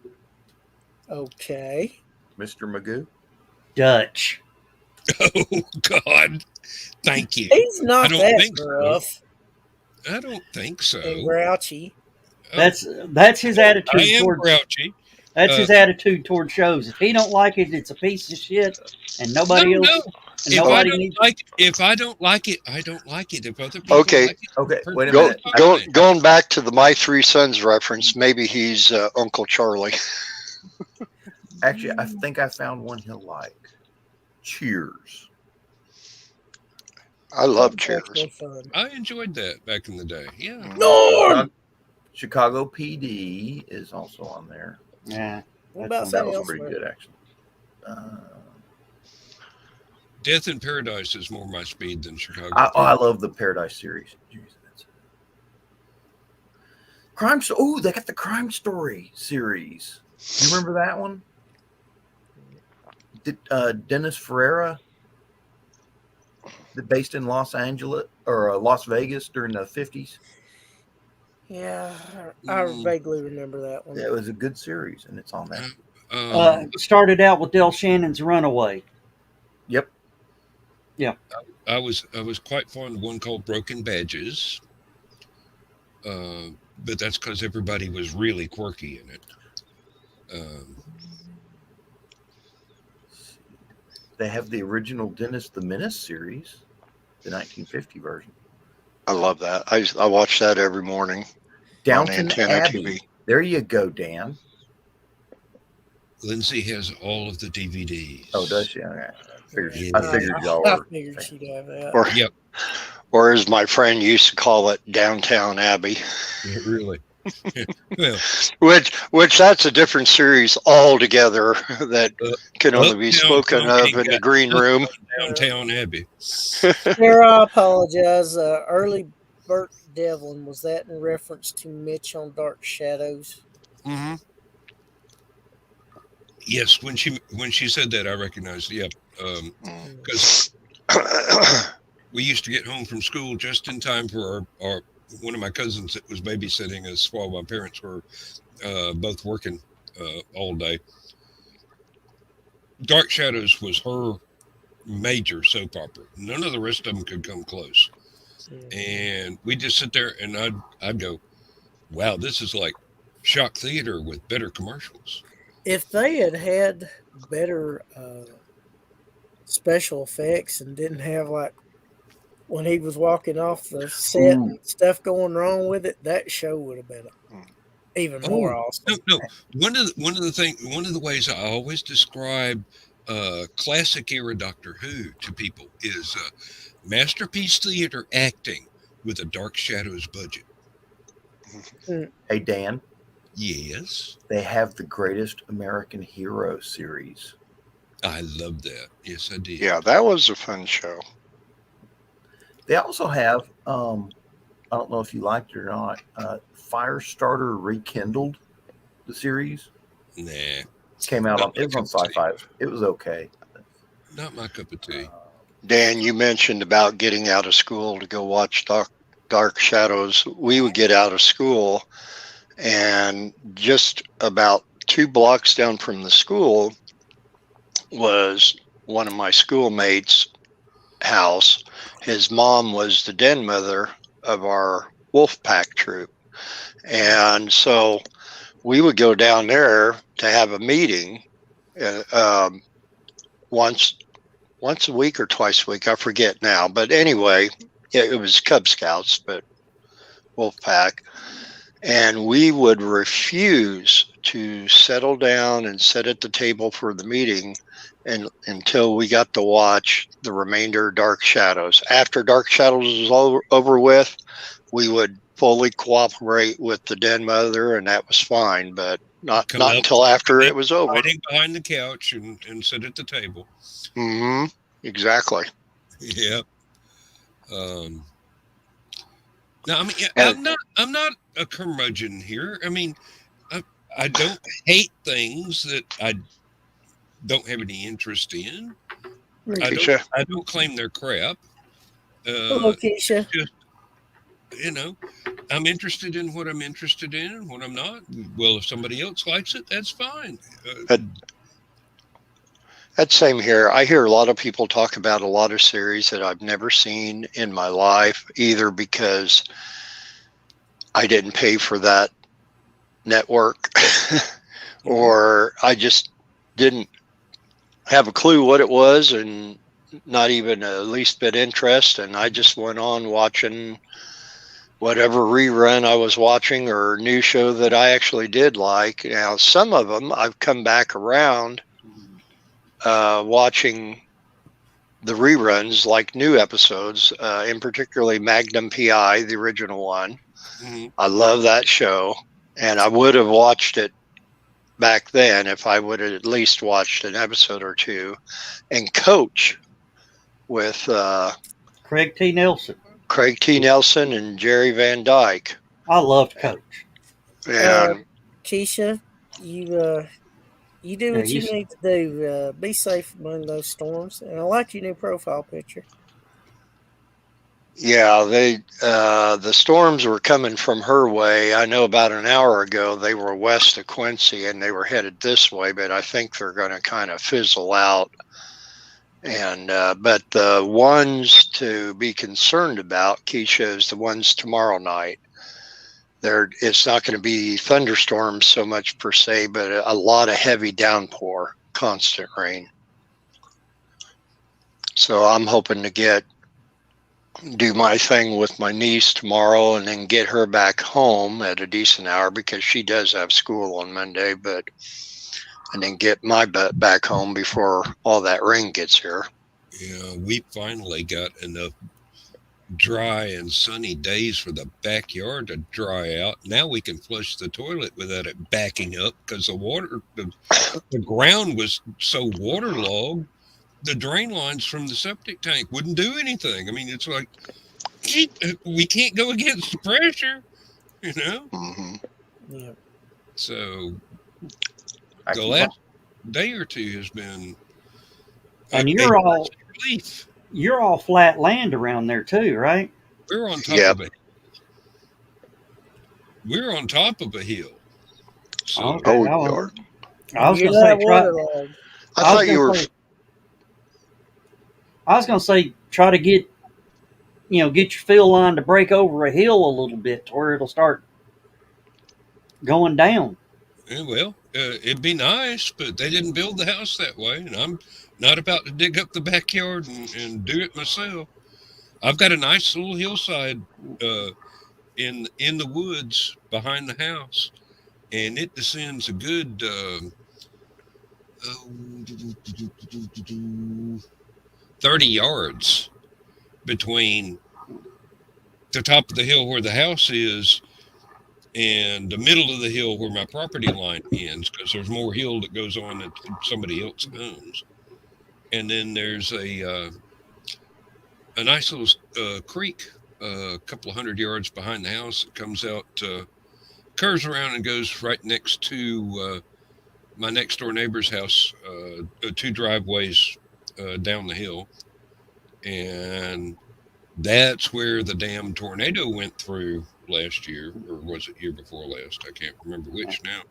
okay. Mr. Magoo. Dutch. Oh God! Thank you. He's not I don't that think so. rough I don't think so. and grouchy. That's his attitude I am toward grouchy. That's his attitude toward shows. If he don't like it, it's a piece of shit, and nobody else. No. And If I nobody don't needs. if I don't like it, I don't like it. If other people Okay. like it, Okay, wait a Go, minute. going back to the My Three Sons reference, maybe he's Uncle Charlie. Actually, I think I found one he'll like. Cheers. I love That's Cheers. no fun. I enjoyed that back in the day. Yeah. Norm! Chicago PD is also on there. Yeah. What about That something was else? pretty good, actually. Death in Paradise is more my speed than Chicago. I love the Paradise series. Jeez, that's Crime. Oh, they got the Crime Story series. You remember that one? Dennis Ferreira, based in Los Angeles or Las Vegas during the 50s. Yeah, I vaguely remember that one. Yeah, it was a good series, and it's on there. Started out with Del Shannon's Runaway. Yep. I was quite fond of one called Broken Badges, but that's because everybody was really quirky in it. They have the original Dennis the Menace series, the 1950 version. I love that. I watch that every morning on Downton Antenna Abbey. TV. There you go, Dan. Lindsay has all of the DVDs. Oh, does she? Okay. Yeah. I figured y'all I were. figured she'd have that. Or, Yep. or as my friend used to call it, Downtown Abbey. Yeah, really. Well, Which that's a different series altogether that can only be spoken of in the green room. Downtown Abbey. Sarah, I apologize. Early Burt Devlin, was that in reference to Mitch on Dark Shadows? Mm-hmm. Yes, when she said that, I recognized. Yeah, because we used to get home from school just in time for our one of my cousins that was babysitting us while my parents were both working all day. Dark Shadows was her major soap opera. None of the rest of them could come close. And we just sit there and I'd go, wow, this is like shock theater with better commercials. If they had better special effects and didn't have like when he was walking off the set and stuff going wrong with it, that show would have been even more awesome. No. One of the ways I always describe classic era Doctor Who to people is masterpiece theater acting with a Dark Shadows budget. Hey, Dan, Yes, they have the Greatest American Hero series. I love that. Yes, I did. Yeah, that was a fun show. They also have, I don't know if you liked it or not, Firestarter Rekindled, the series. Nah, Came out not on, my it was on cup of tea. Sci-Fi. It was okay. Not my cup of tea. Dan, you mentioned about getting out of school to go watch Dark Shadows. We would get out of school, and just about 2 blocks down from the school was one of my schoolmates' house. His mom was the den mother of our wolf pack troop. And so we would go down there to have a meeting uh, um, once once a week or twice a week. I forget now. But anyway, it was Cub Scouts, but wolf pack. And we would refuse to settle down and sit at the table for the meeting and until we got to watch the remainder of Dark Shadows. After Dark Shadows was over with, we would fully cooperate with the den mother, and that was fine. But not Come not up, until after come it was over. hiding behind the couch and sit at the table. Hmm. Exactly. Yeah. Um, no, I mean, yeah, And I'm not a curmudgeon here. I mean, I don't hate things that I don't have any interest in. Keisha, I don't claim they're crap. Hello, Keisha. Just, you know, I'm interested in what I'm interested in and what I'm not. Well, if somebody else likes it, that's fine. that, that same here. I hear a lot of people talk about a lot of series that I've never seen in my life, either because I didn't pay for that network or I just didn't have a clue what it was and not even a least bit interest. And I just went on watching whatever rerun I was watching or new show that I actually did like. Now, some of them I've come back around watching the reruns, like new episodes, in particularly Magnum PI, the original one. Mhm. I love that show, and I would have watched it back then if I would have at least watched an episode or two. And Coach with Craig T. Nelson. Craig T. Nelson and Jerry Van Dyke. I loved Coach. And Keisha, you do Yeah, what you you need to do. Be safe among those storms. And I like your new profile picture. yeah, the storms were coming from her way. I know about an hour ago they were west of Quincy and they were headed this way, but I think they're going to kind of fizzle out. And but the ones to be concerned about, Keisha, is the ones tomorrow night. It's not going to be thunderstorms so much per se, but a lot of heavy downpour, constant rain. So I'm hoping to do my thing with my niece tomorrow and then get her back home at a decent hour because she does have school on Monday, and then get my butt back home before all that rain gets here. Yeah, we finally got enough dry and sunny days for the backyard to dry out. Now we can flush the toilet without it backing up because the ground was so waterlogged. The drain lines from the septic tank wouldn't do anything. I mean, it's like we can't go against the pressure, you know. Mm-hmm. Yeah. So I the keep last day or two has been And a relief. you're all flat land around there too, right? We're on top Yep. of it. We're on top of a hill. So Okay. Oh, I you are. was You're going to say not try. waterlogged. I I was thought you gonna were. say- I was going to say try to get your field line to break over a hill a little bit to where it'll start going down. yeah, well, it'd be nice, but they didn't build the house that way, and I'm not about to dig up the backyard and do it myself. I've got a nice little hillside in the woods behind the house, and it descends a good oh, 30 yards between the top of the hill where the house is and the middle of the hill where my property line ends, because there's more hill that goes on that somebody else owns. And then there's a nice little creek a couple of 100 yards behind the house that comes out, curves around and goes right next to my next door neighbor's house, two driveways down the hill. And that's where the damn tornado went through last year, or was it year before last? I can't remember which now.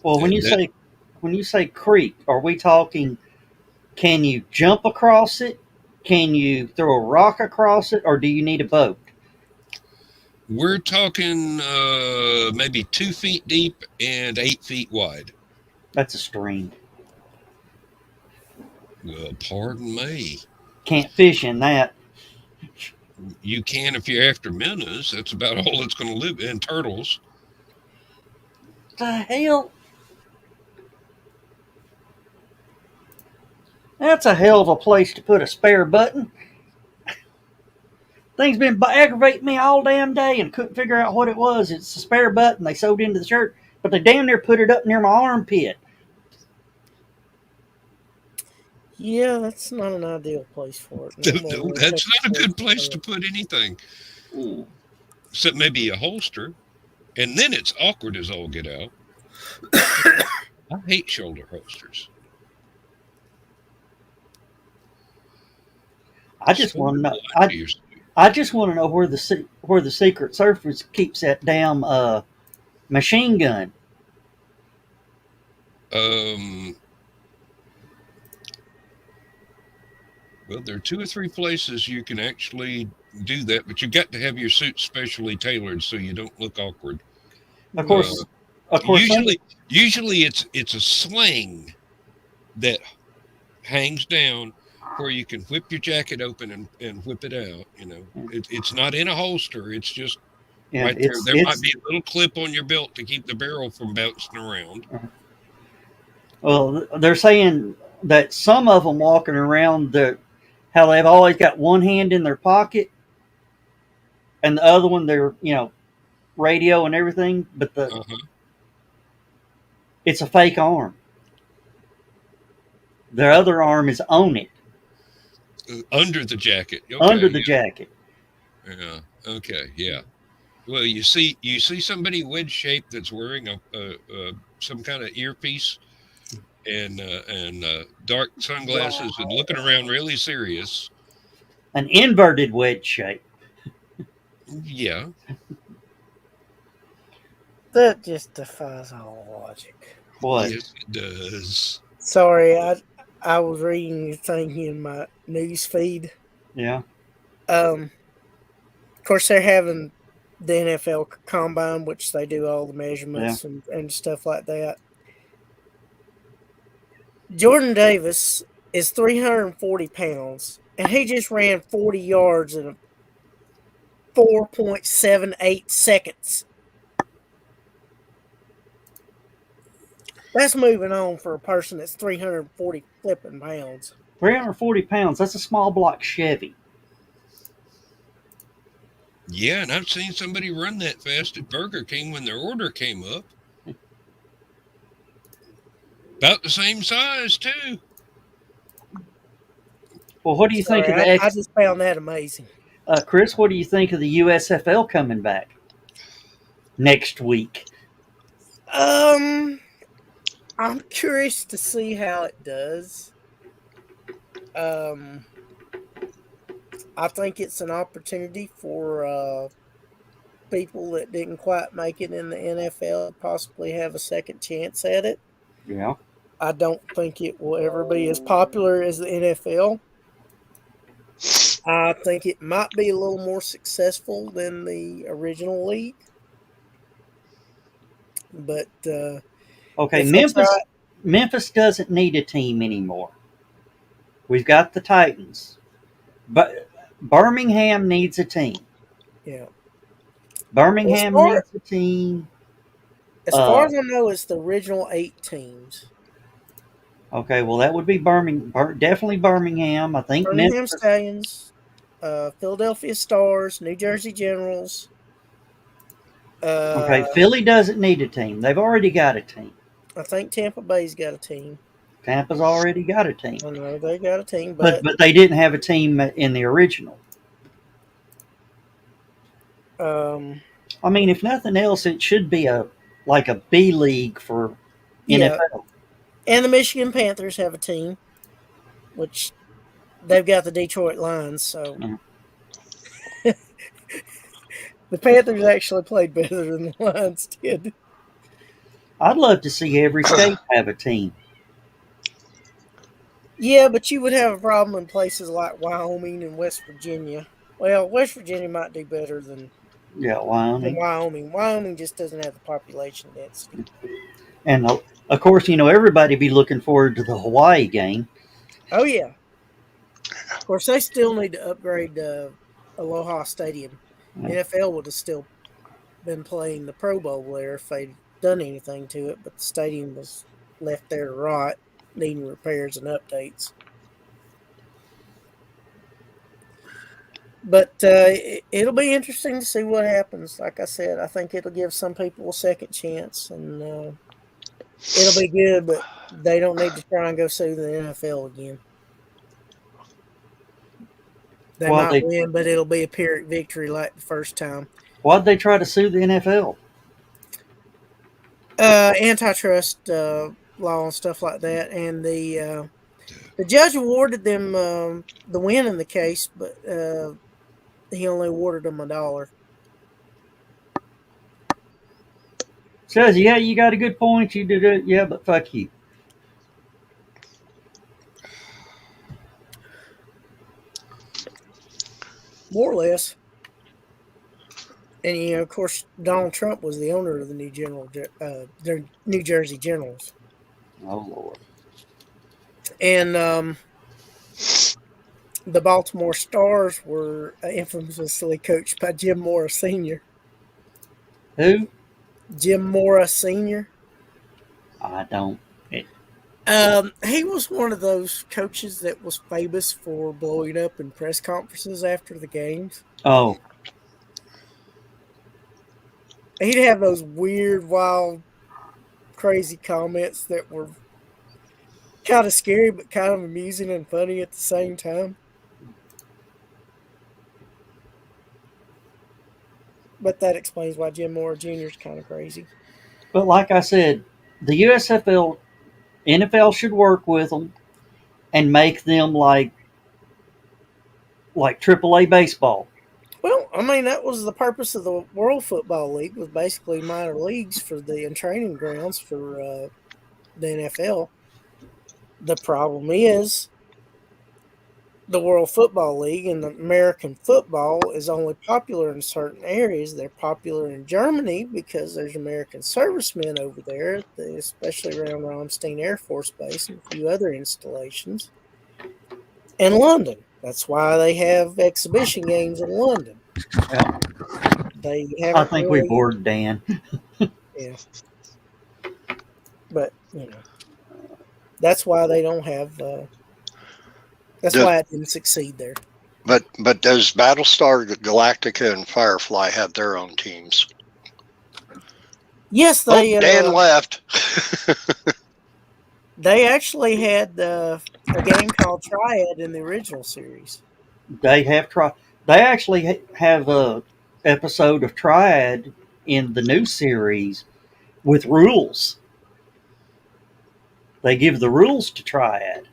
Well, And that when you say creek, are we talking? Can you jump across it? Can you throw a rock across it, or do you need a boat? we're talking maybe 2 feet deep and 8 feet wide. That's a stream. Well, pardon me. Can't fish in that. You can if you're after minnows. That's about all it's going to live in. Turtles. The hell? That's a hell of a place to put a spare button. Thing's been aggravating me all damn day and couldn't figure out what it was. It's a spare button they sewed into the shirt, but they damn near put it up near my armpit. Yeah, that's not an ideal place for it. No, that's not a good place to put anything. Except maybe a holster. And then it's awkward as all get out. I hate shoulder holsters. I just want to know. I just want to know where the Secret Service keeps that damn machine gun. Well, there are 2 or 3 places you can actually do that, but you got to have your suit specially tailored so you don't look awkward. Of course. Usually it's a sling that hangs down where you can whip your jacket open and whip it out. You know, it's not in a holster. It's just right there. There might be a little clip on your belt to keep the barrel from bouncing around. Well, they're saying that some of them walking around how they've always got one hand in their pocket and the other one they're radio and everything, but it's a fake arm. Their other arm is on it. Under the jacket. Okay, under the jacket. Yeah. Okay. Yeah. Well, you see somebody wedge shaped that's wearing some kind of earpiece and dark sunglasses and looking around really serious. An inverted wedge shape. Yeah. That just defies all logic. What? Yes, it does. Sorry, I was reading the thing in my news feed. Yeah. Of course, they're having the NFL Combine, which they do all the measurements and stuff like that. Jordan Davis is 340 pounds, and he just ran 40 yards in 4.78 seconds. That's moving on for a person that's 340 flipping pounds. 340 pounds. That's a small block Chevy. Yeah, and I've seen somebody run that fast at Burger King when their order came up. About the same size, too. Well, what do you think of the I just found that amazing. Chris, what do you think of the USFL coming back next week? I'm curious to see how it does. I think it's an opportunity for people that didn't quite make it in the NFL to possibly have a second chance at it. Yeah. I don't think it will ever be as popular as the NFL. I think it might be a little more successful than the original league. But okay, Memphis doesn't need a team anymore. We've got the Titans, but Birmingham needs a team. Yeah, Birmingham needs a team. As far as I know, it's the original 8 teams. Okay, well that would be definitely Birmingham. I think Birmingham Memphis. Stallions, Philadelphia Stars, New Jersey Generals. Okay, Philly doesn't need a team. They've already got a team. I think Tampa Bay's got a team. Tampa's already got a team. I know they got a team, But but they didn't have a team in the original. I mean, if nothing else, it should be like a B league for yeah. NFL. And the Michigan Panthers have a team, which they've got the Detroit Lions. So Mhm. the Panthers actually played better than the Lions did. I'd love to see every state have a team. Yeah, but you would have a problem in places like Wyoming and West Virginia. Well, West Virginia might do better than Yeah, Wyoming. Wyoming. Wyoming just doesn't have the population density. And of course, everybody be looking forward to the Hawaii game. Oh yeah. Of course, they still need to upgrade Aloha Stadium. Yeah. NFL would have still been playing the Pro Bowl there if they'd done anything to it, but the stadium was left there to rot, needing repairs and updates. But it'll be interesting to see what happens. Like I said, I think it'll give some people a second chance, and it'll be good. But they don't need to try and go sue the NFL again. They might win, but it'll be a Pyrrhic victory like the first time. Why'd they try to sue the NFL? Antitrust law and stuff like that, and the judge awarded them the win in the case, but he only awarded them $1. Says, yeah, you got a good point. You did it. Yeah, but fuck you. More or less. And of course, Donald Trump was the owner of the their New Jersey Generals. Oh Lord. And the Baltimore Stars were infamously coached by Jim Mora Sr. Who? Jim Mora Sr. I don't. He was one of those coaches that was famous for blowing up in press conferences after the games. Oh. He'd have those weird, wild, crazy comments that were kind of scary, but kind of amusing and funny at the same time. But that explains why Jim Mora Jr. is kind of crazy. But like I said, the NFL should work with them and make them like AAA baseball. Well, I mean, that was the purpose of the World Football League, was basically minor leagues for and training grounds for the NFL. The problem is the World Football League and the American football is only popular in certain areas. They're popular in Germany because there's American servicemen over there, especially around Ramstein Air Force Base and a few other installations. And London. That's why they have exhibition games in London. Yeah. I think we bored Dan. Yeah. But, that's why they don't have... that's why it didn't succeed there. But does Battlestar Galactica and Firefly have their own teams? Yes, they... Dan left. They actually had a game called Triad in the original series. They actually have a episode of Triad in the new series with rules. They give the rules to Triad.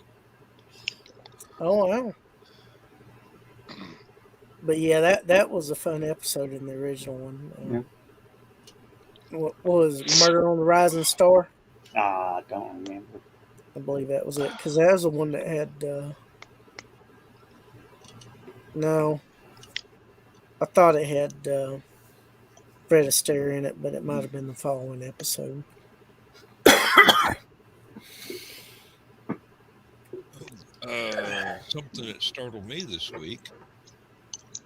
Oh wow! But yeah, that was a fun episode in the original one. What was it, Murder on the Rising Star? I don't remember. I believe that was it, because that was the one that had. No, I thought it had Fred Astaire in it, but it might have been the following episode. Something that startled me this week.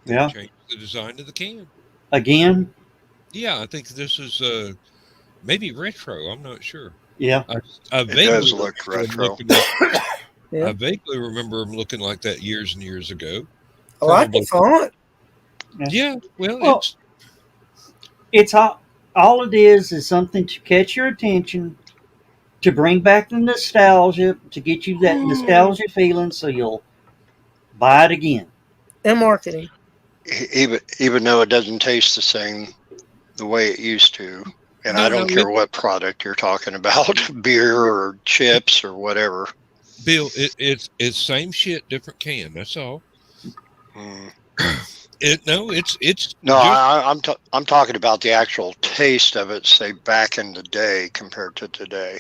Yeah. Changed the design of the can. Again? Yeah, I think this is maybe retro. I'm not sure. Yeah. I It vaguely does look remember him retro. looking like, Yeah. I vaguely remember him looking like that years and years ago. I like the Probably. font. Yeah. Well, Well, it's all it is something to catch your attention, to bring back the nostalgia, to get you that nostalgia feeling, so you'll buy it again. And marketing. Even though it doesn't taste the same the way it used to. And I no, don't care what product you're talking about, beer or chips or whatever. Bill, it's same shit, different can. That's all. Mm. It's No, just I'm talking about the actual taste of it, say back in the day compared to today.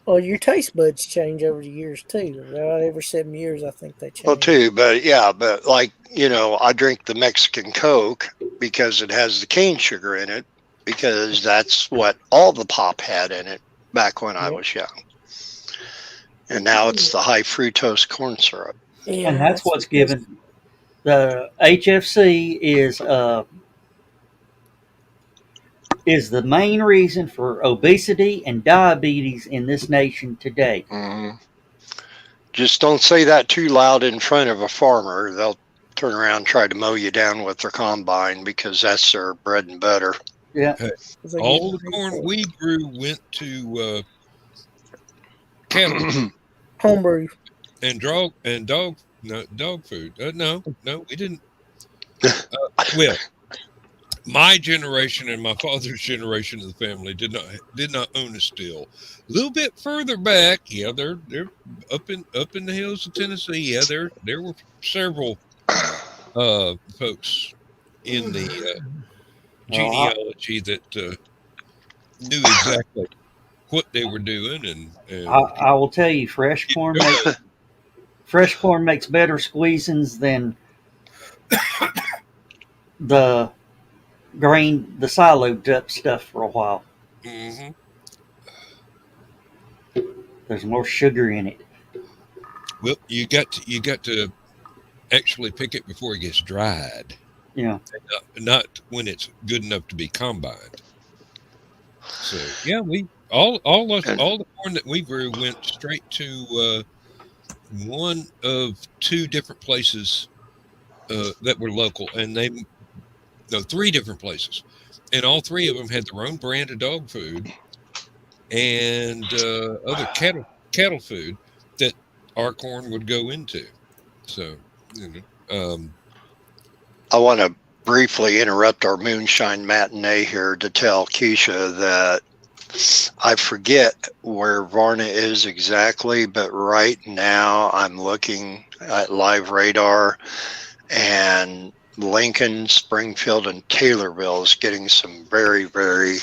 Well, your taste buds change over the years too. Every 7 years, I think they change. Well, too, but yeah, but like, I drink the Mexican Coke because it has the cane sugar in it, because that's what all the pop had in it back when I Yep. was young. And now it's the high fructose corn syrup. Yeah, And that's what's given the HFC is the main reason for obesity and diabetes in this nation today. Mm-hmm. Just don't say that too loud in front of a farmer. They'll turn around and try to mow you down with their combine, because that's their bread and butter. Yeah. all the corn we grew went to cattle homebrew. and dog food. No, we didn't. Well, my generation and my father's generation of the family did not own a still. A little bit further back, yeah, they're up in the hills of Tennessee. Yeah, there were several folks in the genealogy that knew exactly what they were doing, and I will tell you, fresh corn makes better squeezins than the the siloed up stuff for a while. mm-hmm. There's more sugar in it. Well, you got to actually pick it before it gets dried. Yeah. Not when it's good enough to be combined. So yeah, we all the corn that we grew went straight to one of two different places that were local, and three different places, and all three of them had their own brand of dog food and other cattle food that our corn would go into. So I want to briefly interrupt our moonshine matinee here to tell Keisha that I forget where Varna is exactly, but right now I'm looking at live radar, and Lincoln, Springfield, and Taylorville is getting some very, very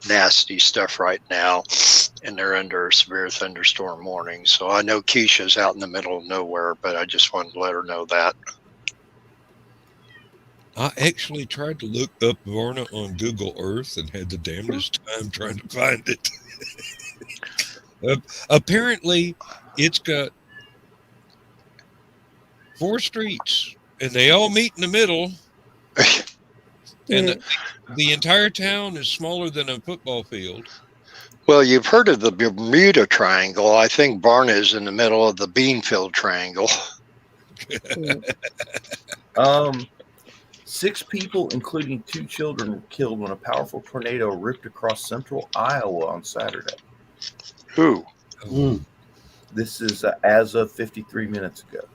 nasty stuff right now, and they're under a severe thunderstorm warning. So I know Keisha's out in the middle of nowhere, but I just wanted to let her know that. I actually tried to look up Varna on Google Earth and had the damnedest time trying to find it. Apparently, it's got 4 streets, and they all meet in the middle. And the entire town is smaller than a football field. Well, you've heard of the Bermuda Triangle. I think Varna is in the middle of the Beanfield Triangle. 6 people, including 2 children, were killed when a powerful tornado ripped across central Iowa on Saturday. Who? This is as of 53 minutes ago.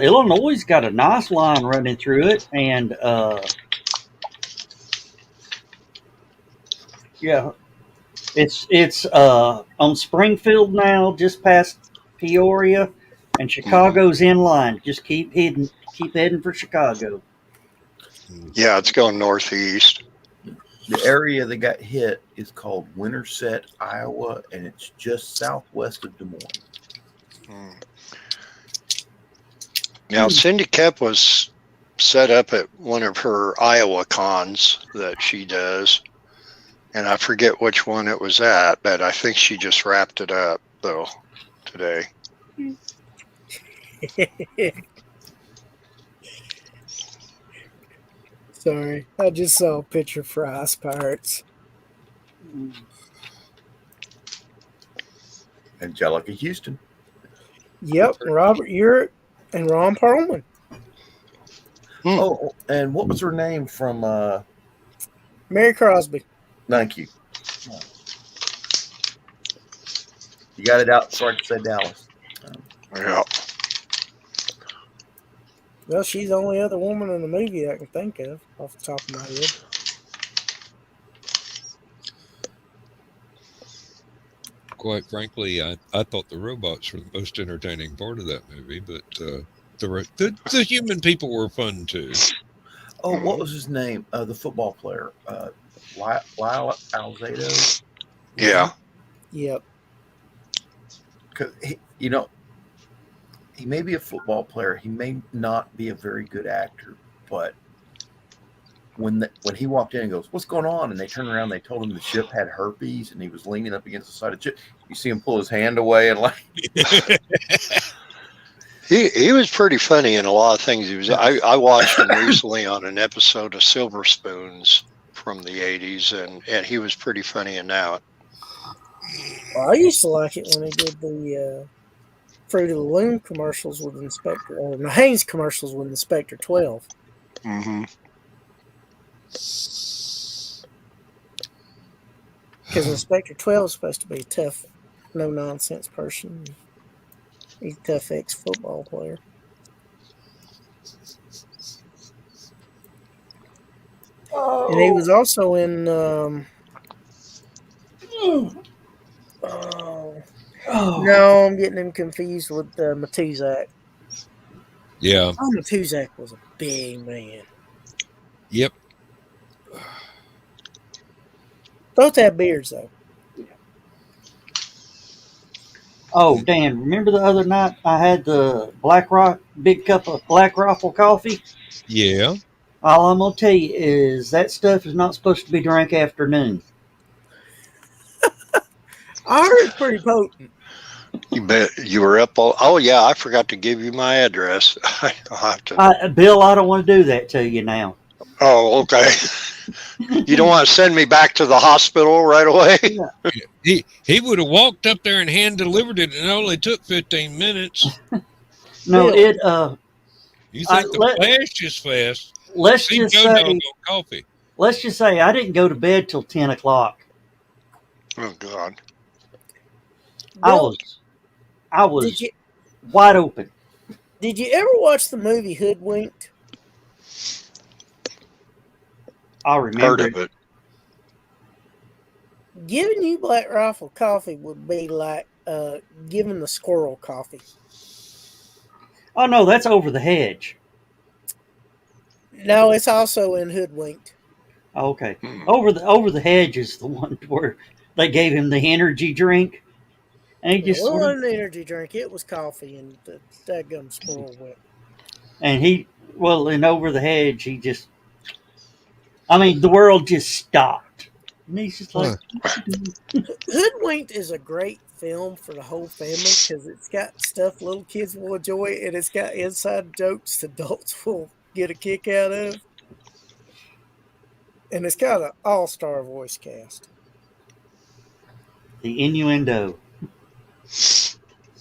Illinois got a nice line running through it, and it's on Springfield now, just past Peoria, and Chicago's in line. Just keep heading for Chicago. Yeah, it's going northeast. The area that got hit is called Winterset, Iowa, and it's just southwest of Des Moines. Now, Cindy Kep was set up at one of her HallowCon's that she does, and I forget which one it was at, but I think she just wrapped it up, though, today. Sorry, I just saw a picture for Ice Pirates. Angelica Houston. Yep, Robert Urich and Ron Perlman. Oh, and what was her name from? Mary Crosby. Thank you. You got it out before I could say Dallas. Yeah. Well, she's the only other woman in the movie I can think of off the top of my head. Quite frankly, I thought the robots were the most entertaining part of that movie, but the human people were fun too. Oh, what was his name? The football player, Lyle Alzado. Yeah. Yep. Because he may be a football player. He may not be a very good actor, but when he walked in and goes, "What's going on?" and they turned around, they told him the ship had herpes, and he was leaning up against the side of the ship. You see him pull his hand away and like. He was pretty funny in a lot of things. I watched him recently on an episode of Silver Spoons from the 80s, and he was pretty funny in that. Well, I used to like it when he did the Fruit of the Loom commercials with Inspector, or the Haynes commercials with Inspector 12. Mm-hmm. Because Inspector 12 is supposed to be a tough, no-nonsense person. He's a tough ex-football player. And he was also in... No, I'm getting him confused with Matuzak. Yeah. Oh, Matuzak was a big man. Yep. Both had beards, though. Oh, Dan, remember the other night I had the big cup of Black Rifle coffee? Yeah. All I'm going to tell you is that stuff is not supposed to be drank after noon. I heard it's pretty potent. You bet you were up all. Oh yeah, I forgot to give you my address. I'll have to. Bill, I don't want to do that to you now. Oh, okay. You don't want to send me back to the hospital right away? Yeah. He would have walked up there and hand delivered it, and it only took 15 minutes. No, Bill. You think the flash is fast? Let's just say I didn't go to bed till 10 o'clock. Oh God. Bill, I was wide open. Did you ever watch the movie Hoodwinked? I remember Heard of it. Giving you Black Rifle coffee would be like giving the squirrel coffee. Oh no, that's Over the Hedge. No, it's also in Hoodwinked. Okay, Over the Hedge is the one where they gave him the energy drink, and he just it wasn't an energy drink; it was coffee, and the daggum squirrel went. And in Over the Hedge, the world just stopped, and he's just like. Hoodwinked is a great film for the whole family because it's got stuff little kids will enjoy, and it's got inside jokes adults will get a kick out of. And it's got an all-star voice cast. The innuendo.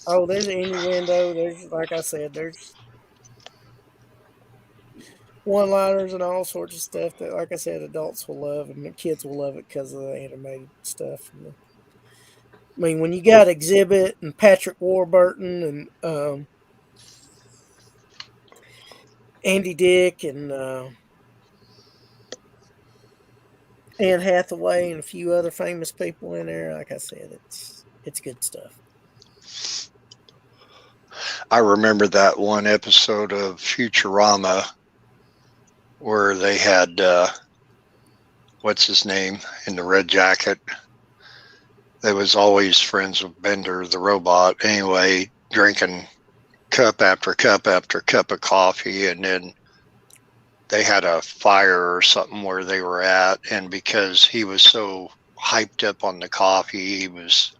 Oh, there's an innuendo. There's, like I said, there's one-liners and all sorts of stuff that, like I said, adults will love, and the kids will love it because of the animated stuff. When you got Exhibit and Patrick Warburton and Andy Dick and Anne Hathaway and a few other famous people in there, like I said, it's good stuff. I remember that one episode of Futurama where they had what's his name in the red jacket. They was always friends with Bender the robot. Anyway, drinking cup after cup after cup of coffee, and then they had a fire or something where they were at, and because he was so hyped up on the coffee, he was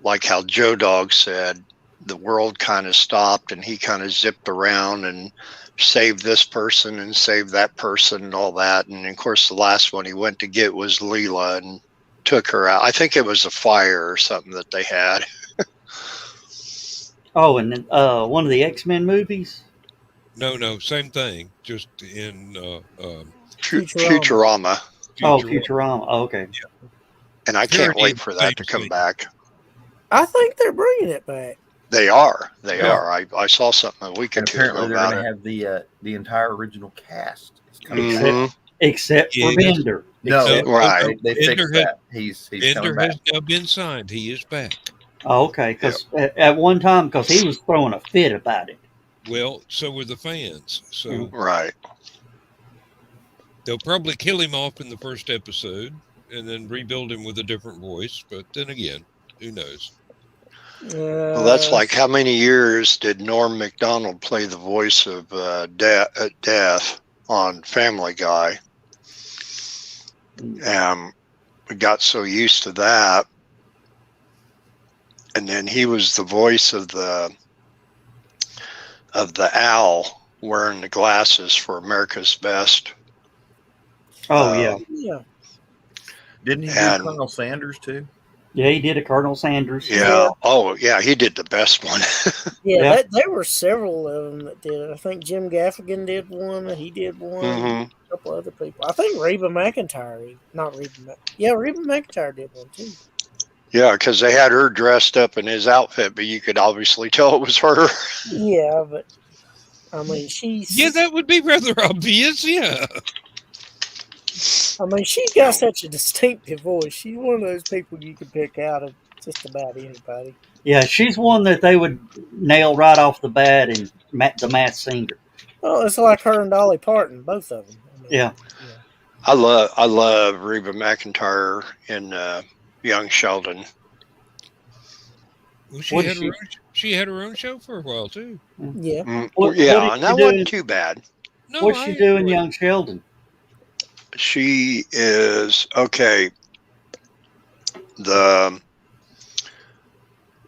like how Joe Dog said, the world kind of stopped, and he kind of zipped around and saved this person and saved that person and all that. And of course, the last one he went to get was Leela and took her out. I think it was a fire or something that they had. Oh, and then, one of the X-Men movies. No, same thing. Just in Futurama. Oh, Futurama. Oh, okay. And I can't wait for that to come back. I think they're bringing it back. They are. They are. I saw something a week or And two ago apparently they're about going it. to have the entire original cast. It's coming back. Mhm. Except for Yes. Bender. No, Right. they fixed that. He's coming Ender back. has now been signed. He is back. Oh, okay. Because at one time, because he was throwing a fit about it. Well, so were the fans. So Right. they'll probably kill him off in the first episode and then rebuild him with a different voice. But then again, who knows? Well, that's like how many years did Norm Macdonald play the voice of Death on Family Guy? We got so used to that. And then he was the voice of the owl wearing the glasses for America's Best. Oh, yeah. Yeah. Didn't he And- do Colonel Sanders too? Yeah, he did a Colonel Sanders. Yeah. Oh, yeah. He did the best one. Yeah, there were several of them that did it. I think Jim Gaffigan did one. He did one. Mhm. A couple other people. I think Reba McEntire. Not Reba. Reba McEntire did one too. Yeah, because they had her dressed up in his outfit, but you could obviously tell it was her. Yeah, but I mean, she's. Yeah, that would be rather obvious. Yeah. I mean, she's got such a distinctive voice. She's one of those people you could pick out of just about anybody. Yeah, she's one that they would nail right off the bat and the Masked Singer. Oh, it's like her and Dolly Parton, both of them. I mean, Yeah. I love Reba McEntire in Young Sheldon. Well, What she is had her own show for a while too. Yeah. What Yeah, did and she that do wasn't in- too bad. No, What's she doing, enjoyed it. Young Sheldon? She is okay.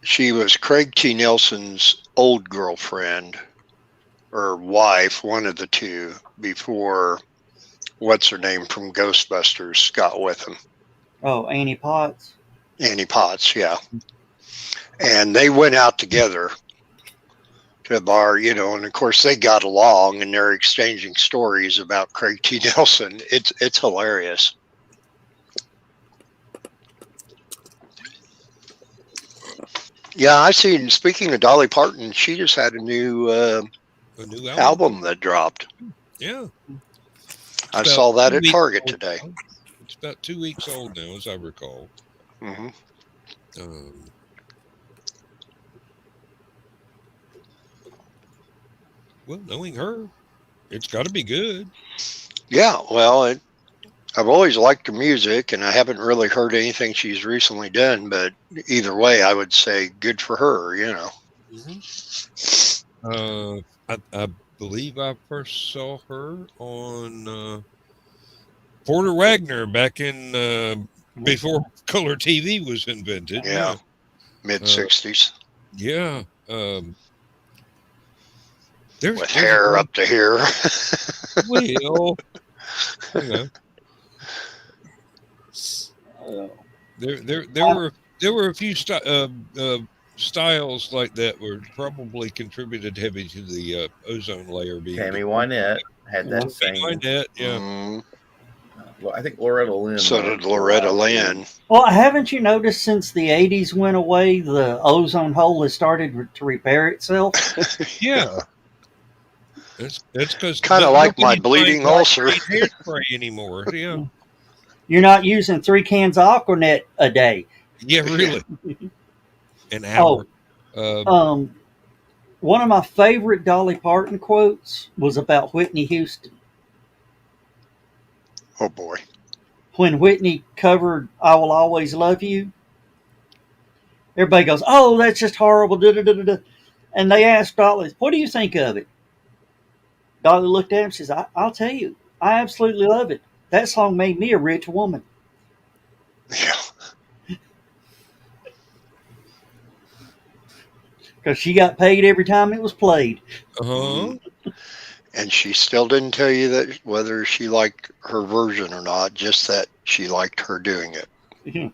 She was Craig T. Nelson's old girlfriend or wife, one of the two, before what's her name from Ghostbusters got with him. Oh, Annie Potts. Annie Potts, yeah. And they went out together to a bar, and of course they got along and they're exchanging stories about Craig T. Nelson. It's hilarious. Yeah, I seen. Speaking of Dolly Parton, she just had a new album that dropped. Yeah. I About saw that 2 at weeks Target old today. now. It's about 2 weeks old now, as I recall. Hmm. Well, knowing her, it's got to be good. Yeah, well, I've always liked her music, and I haven't really heard anything she's recently done. But either way, I would say good for her. I believe I first saw her on Porter Wagner back in before color TV was invented. Yeah, mid-60s. Yeah. With hair up to here. Well, there were a few styles like that were probably contributed heavy to the ozone layer being. Tammy Wynette had that same. Wynette, yeah. Well, I think Loretta Lynn. So did Loretta Lynn. Well, haven't you noticed since the 80s went away, the ozone hole has started to repair itself? Yeah. That's because kind of like my bleeding ulcer. Hairspray anymore. Yeah. You're not using 3 cans of Aquanet a day. Yeah, really. An hour. One of my favorite Dolly Parton quotes was about Whitney Houston. Oh boy. When Whitney covered I Will Always Love You, everybody goes, "Oh, that's just horrible." Da, da, da, da, da. And they asked Dolly, "What do you think of it?" Dolly looked at him and says, I'll tell you, I absolutely love it. That song made me a rich woman. Yeah. Because she got paid every time it was played. Uh-huh. And she still didn't tell you that whether she liked her version or not, just that she liked her doing it.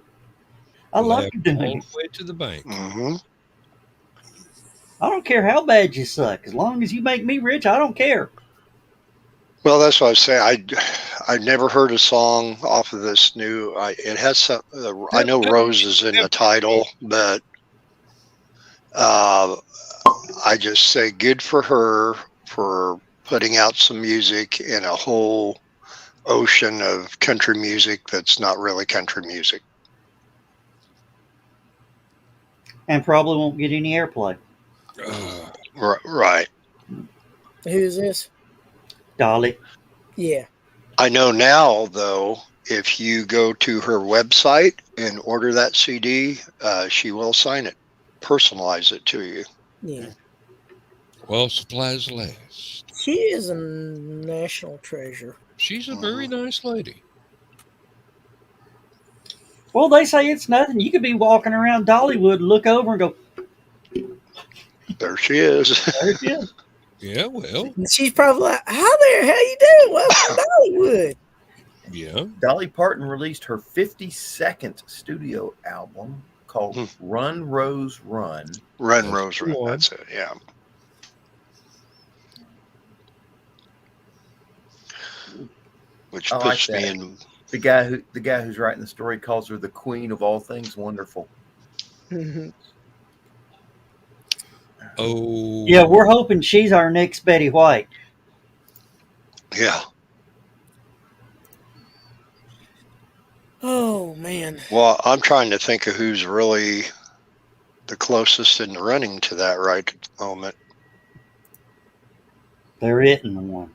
I love Laughed you doing all it. the way to the bank. Hmm. I don't care how bad you suck. As long as you make me rich, I don't care. Well, that's what I say. I've never heard a song off of this new. It has some. I know Rose is in the title, but I just say good for her for putting out some music in a whole ocean of country music that's not really country music. And probably won't get any airplay. Right. Who's this? Dolly. Yeah. I know now, though, if you go to her website and order that CD, she will sign it, personalize it to you. Yeah. Well, supplies last. She is a national treasure. She's a very nice lady. Well, they say it's nothing. You could be walking around Dollywood and look over and go, There she is. there it is. Yeah, well, And she's probably like, "Hi there, how you doing? Welcome to Hollywood." yeah. Dolly Parton released her 52nd studio album called Run Rose Run. Run, That's Rose, Run. one. That's it. Yeah. Which I like puts me that. in. The guy who's writing the story calls her the queen of all things wonderful. Oh. Yeah, we're hoping she's our next Betty White. Yeah. Oh man. Well, I'm trying to think of who's really the closest in the running to that right at the moment. They're hitting one.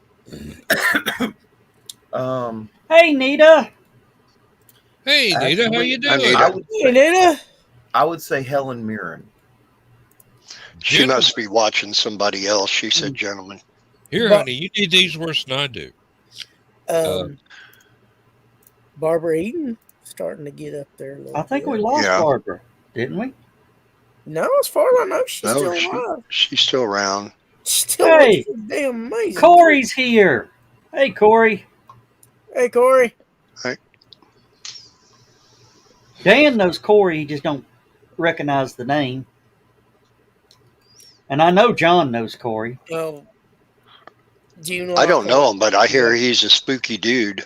Hey, Nita. Hey, Nita, how you Actually, doing? Hey, Nina. I would say Helen Mirren. She Gentlemen, must be watching somebody else. She said, gentlemen. here, But- honey, you need these worse than I do. Barbara Eden starting to get up there a little I think bit. we lost Yeah. Barbara, didn't we? No, as far as I know, she's No, still alive. she's still around. She still Hey. looks damn amazing. Corey's here. Hey, Corey. Hey, Corey. Dan knows Corey, he just don't recognize the name. And I know John knows Corey. Well, do you know? I don't know him, but I hear he's a spooky dude.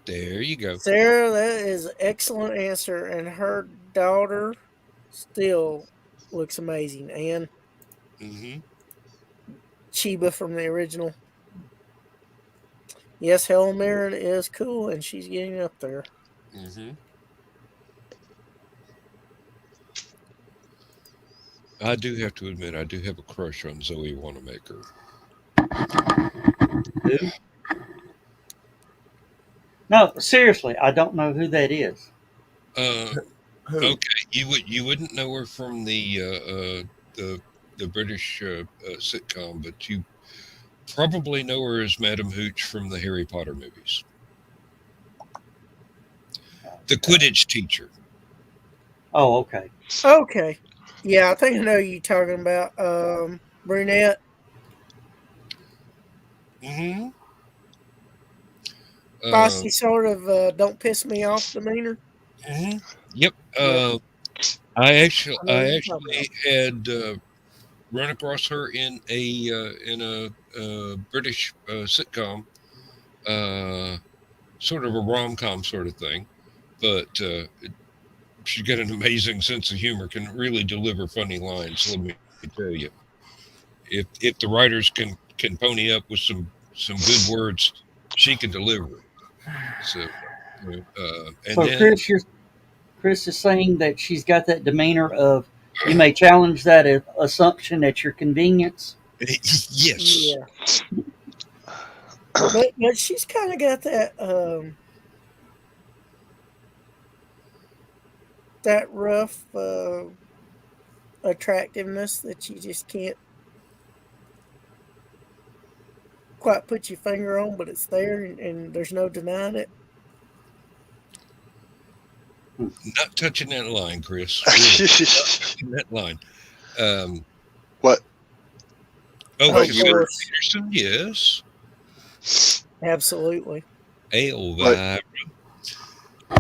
There you go. Sarah, that is an excellent answer, and her daughter still looks amazing. And Mm-hmm. Chiba from the original. Yes, Helen Mirren is cool, and she's getting up there. Mm-hmm. I do have to admit, I do have a crush on Zoe Wanamaker. Who? No, seriously, I don't know who that is. Who? Okay, you wouldn't know her from the British sitcom, but you probably know her as Madame Hooch from the Harry Potter movies. The Quidditch teacher. Oh, okay. Okay. Yeah, I think I know who you're talking about. Brunette. Mm-hmm. Bossy sort of don't piss me off demeanor. Mm-hmm. Yep. Yeah. I actually I know what you're talking had run across her in a British sitcom, sort of a rom-com sort of thing, but she's got an amazing sense of humor. Can really deliver funny lines. Let me tell you, if the writers can pony up with some good words, she can deliver. So, and So then Chris is saying that she's got that demeanor of you may challenge that assumption at your convenience. yes, Yeah. But she's kind of got that rough attractiveness that you just can't quite put your finger on, but it's there, and there's no denying it. Not touching that line, Chris. Really, not touching that line. What? Oh, Of you were- course. Peterson, yes. Absolutely. Ale What? vibe.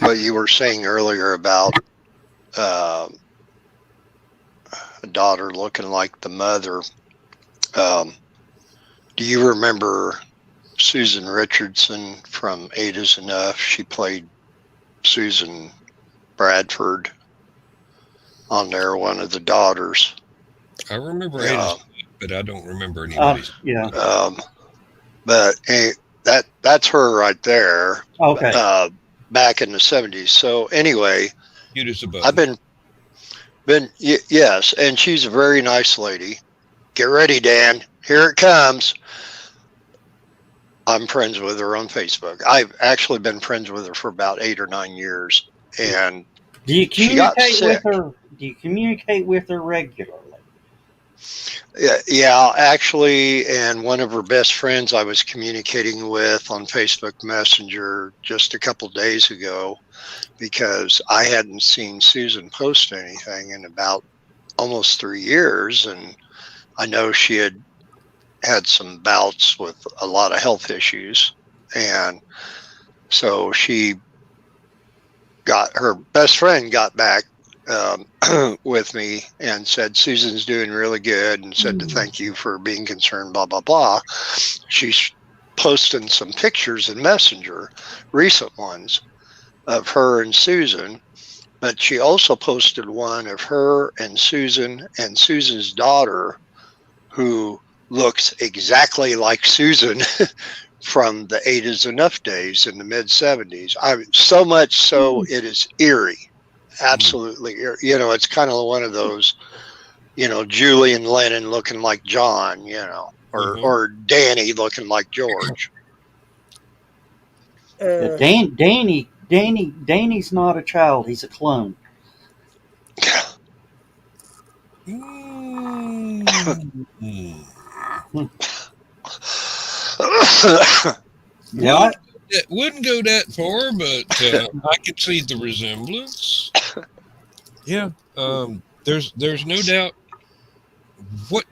What you were saying earlier about a daughter looking like the mother. Do you remember Susan Richardson from Eight Is Enough? She played Susan Bradford on there, one of the daughters. I remember Yeah. Ada's, but I don't remember anybody's. Yeah. But that's her right there. Okay. Back in the 70s. So anyway, Cute as a button. I've been yes, and she's a very nice lady. Get ready, Dan. Here it comes. I'm friends with her on Facebook. I've actually been friends with her for about 8 or 9 years, and Do you she got communicate sick. with her? Do you communicate with her regularly? Yeah, actually, and one of her best friends I was communicating with on Facebook Messenger just a couple days ago, because I hadn't seen Susan post anything in about almost 3 years, and I know she had some bouts with a lot of health issues, and so her best friend got back with me and said Susan's doing really good, and said to thank you for being concerned, blah blah blah. She's posting some pictures in Messenger, recent ones, of her and Susan, but she also posted one of her and Susan's daughter, who looks exactly like Susan from the Eight Is Enough days in the mid 70s. So much so it is eerie. Absolutely eerie. You know, it's kind of one of those, Julian Lennon looking like John, or Danny looking like George. Danny's not a child. He's a clone. What? It wouldn't go that far, but I could see the resemblance. Yeah, there's no doubt what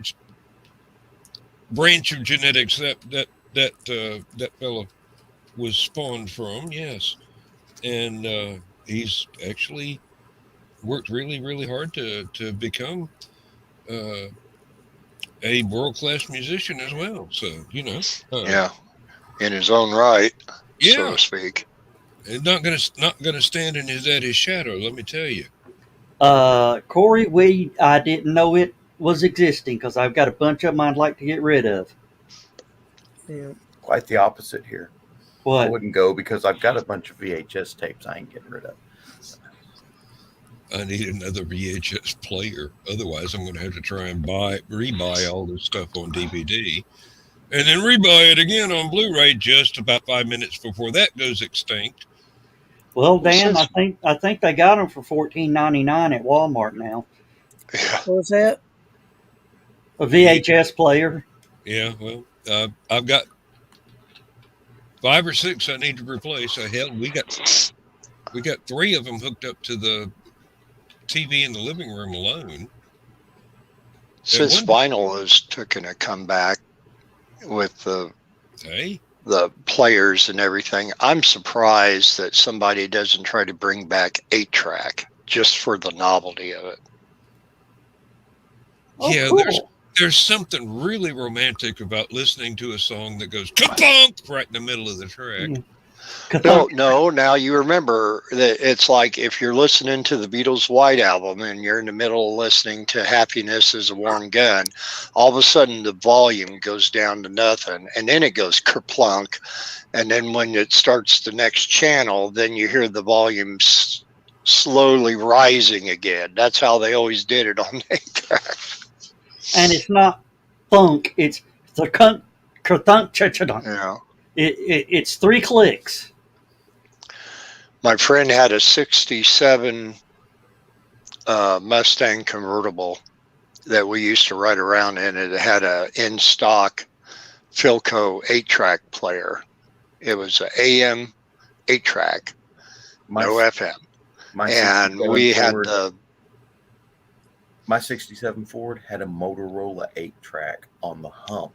branch of genetics that fellow was spawned from. Yes, and he's actually worked really, really hard to become a world-class musician as well. So yeah, in his own right, so to speak. Not gonna stand in his daddy's shadow. Let me tell you. Corey, I didn't know it was existing because I've got a bunch of them I'd like to get rid of. Yeah. Quite the opposite here. I What? wouldn't go because I've got a bunch of VHS tapes I ain't getting rid of. I need another VHS player. Otherwise, I'm going to have to try and rebuy all this stuff on DVD, and then rebuy it again on Blu-ray just about 5 minutes before that goes extinct. Well, Dan, I think they got them for $14.99 at Walmart now. Yeah. What was that? A VHS player. Yeah, well, I've got 5 or 6 I need to replace. Hell, we got 3 of them hooked up to the TV in the living room alone. Since vinyl has taken a comeback with the players and everything, I'm surprised that somebody doesn't try to bring back 8-track just for the novelty of it. Oh, Yeah, cool. there's something really romantic about listening to a song that goes ka-punk right in the middle of the track. No. Now you remember that it's like if you're listening to the Beatles' White Album and you're in the middle of listening to "Happiness Is a Warm Gun," all of a sudden the volume goes down to nothing, and then it goes kerplunk, and then when it starts the next channel, then you hear the volume slowly rising again. That's how they always did it on 8-track. And it's not funk; it's the kerthunk chachadunk. Yeah. It's 3 clicks. My friend had a 67 Mustang convertible that we used to ride around in. It had a in-stock Philco 8-track player. It was an AM 8-track, no FM. My And 67 we had Ford, the my 67 Ford had a Motorola 8-track on the hump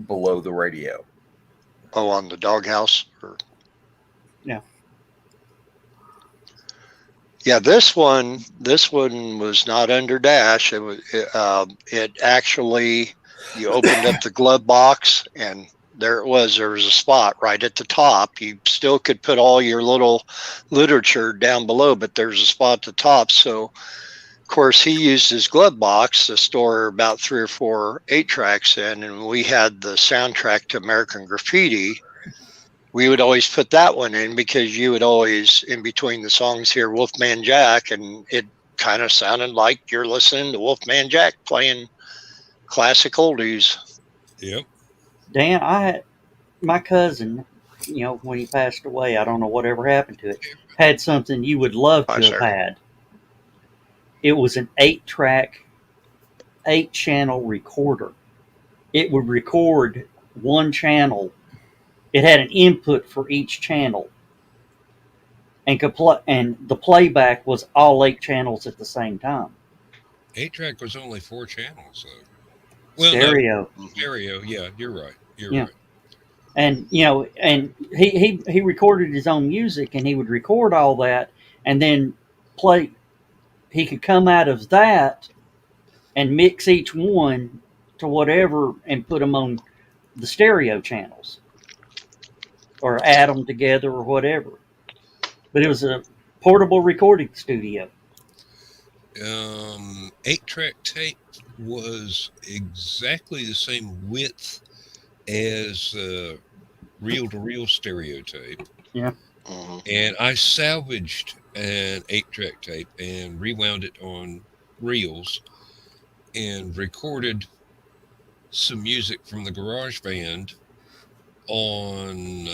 below the radio. on the doghouse. Yeah. Yeah, this one was not under dash. It actually, you opened up the glove box and there was a spot right at the top. You still could put all your little literature down below, but there's a spot at the top. So of course he used his glove box to store about 3 or 4 8-tracks in, and we had the soundtrack to American Graffiti. We would always put that one in because you would always, in between the songs, hear Wolfman Jack, and it kind of sounded like you're listening to Wolfman Jack playing classic oldies. Yep. Dan, I had my cousin, when he passed away, I don't know whatever happened to it, had something you would love Hi, to have sir. had. It was an 8-track, 8-channel recorder. It would record one channel. It had an input for each channel, and the playback was all 8 channels at the same time. 8-track was only 4 channels, though. Well, Stereo. no, stereo. Yeah, you're right. You're Yeah. right. And he recorded his own music, and he would record all that, and then play. He could come out of that and mix each one to whatever and put them on the stereo channels or add them together or whatever. But it was a portable recording studio. 8-track tape was exactly the same width as reel-to-reel stereo tape. Yeah. Mm-hmm. And I salvaged an 8-track tape and rewound it on reels and recorded some music from the garage band on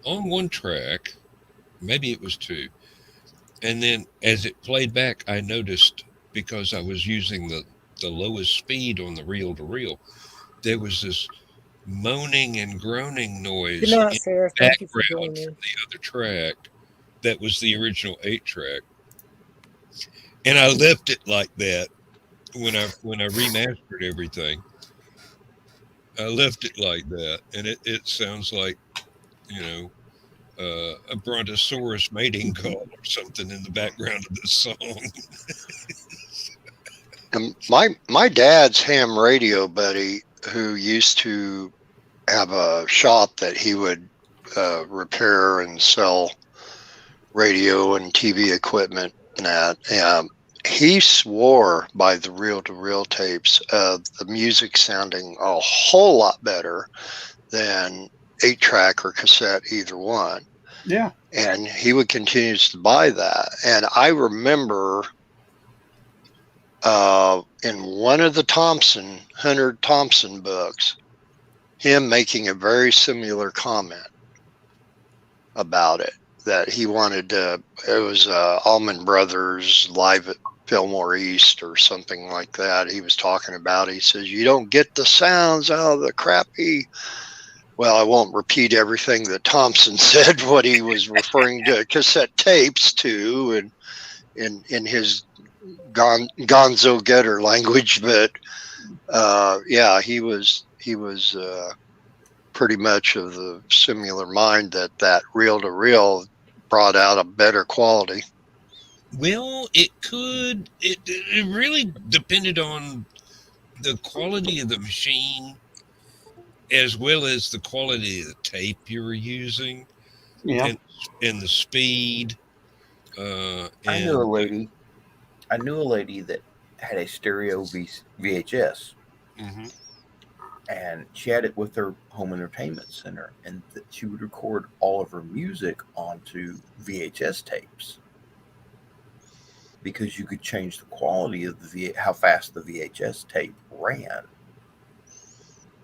one track. Maybe it was 2. And then as it played back, I noticed, because I was using the lowest speed on the reel to reel, there was this moaning and groaning noise Good night, in Sarah. the Thank you for background joining. from the other track that was the original 8-track. And I left it like that when I remastered everything. I left it like that, and it sounds like, a brontosaurus mating call or something in the background of this song. And my dad's ham radio buddy, who used to have a shop that he would repair and sell radio and TV equipment and that. He swore by the reel-to-reel tapes of the music sounding a whole lot better than 8-track or cassette, either one. Yeah. And he would continue to buy that. And I remember in one of the Hunter Thompson books, him making a very similar comment about it, that he wanted to, it was Allman Brothers live at Fillmore East or something like that. He was talking about it. He says, you don't get the sounds out of the crappy. Well, I won't repeat everything that Thompson said, what he was referring to cassette tapes to, and in his Gonzo Getter language. But yeah, he was pretty much of the similar mind, that reel to reel brought out a better quality. Well, it really depended on the quality of the machine as well as the quality of the tape you were using. Yeah. And the speed. I knew a lady that had a stereo VHS, Mhm. and she had it with her home entertainment center, and she would record all of her music onto VHS tapes because you could change the quality of how fast the VHS tape ran.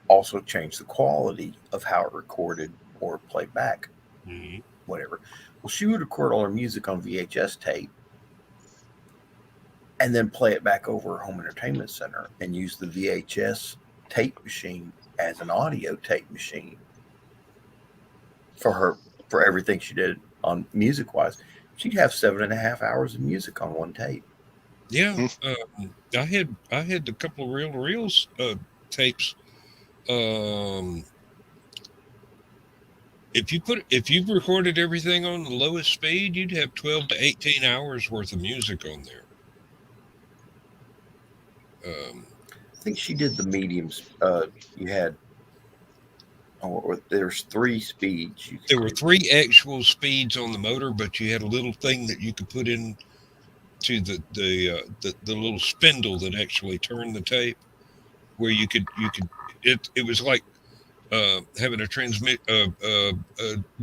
Also change the quality of how it recorded or played back, whatever. Well, she would record all her music on VHS tape and then play it back over her home entertainment center and use the VHS tape machine as an audio tape machine for her for everything she did on music wise. She'd have 7.5 hours of music on one tape. Yeah, I had a couple of reel to reels tapes. If you recorded everything on the lowest speed, you'd have 12 to 18 hours worth of music on there. I think she did the mediums. You had, there's 3 speeds. There were 3 actual speeds on the motor, but you had a little thing that you could put in to the little spindle that actually turned the tape, where you could it was like having a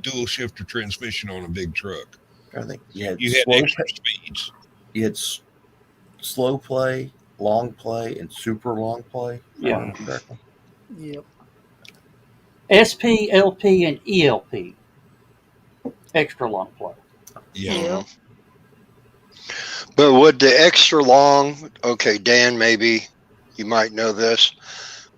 dual shifter transmission on a big truck. I think you had extra speeds. You had slow play, long play, and super long play. Yeah. Correctly. Yep. SP, LP, and ELP. Extra long play. Yeah. But would the extra long, okay, Dan, maybe you might know this.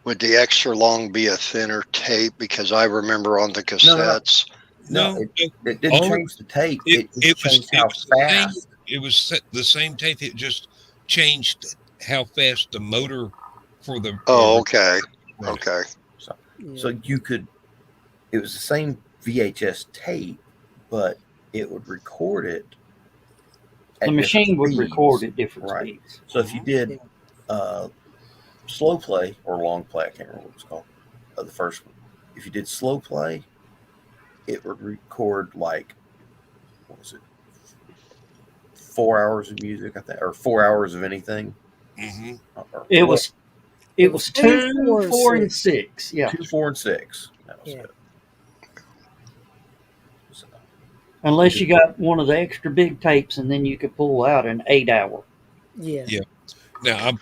Would the extra long be a thinner tape? Because I remember on the cassettes. No, it didn't change the tape. It changed how fast. It was the same tape. It just changed how fast the motor for the. Oh, okay. Okay. So you could, it was the same VHS tape, but it would record it. The machine would record at different speeds. So if you did slow play or long play, I can't remember what it's called, the first one. If you did slow play, it would record like, what was it, 4 hours of music, I think, or 4 hours of anything. Mm-hmm. It was 2, 4, and 6. Yeah, 2, 4, and 6. That was it. Unless you got one of the extra big tapes, and then you could pull out an 8-hour. Yeah. Now,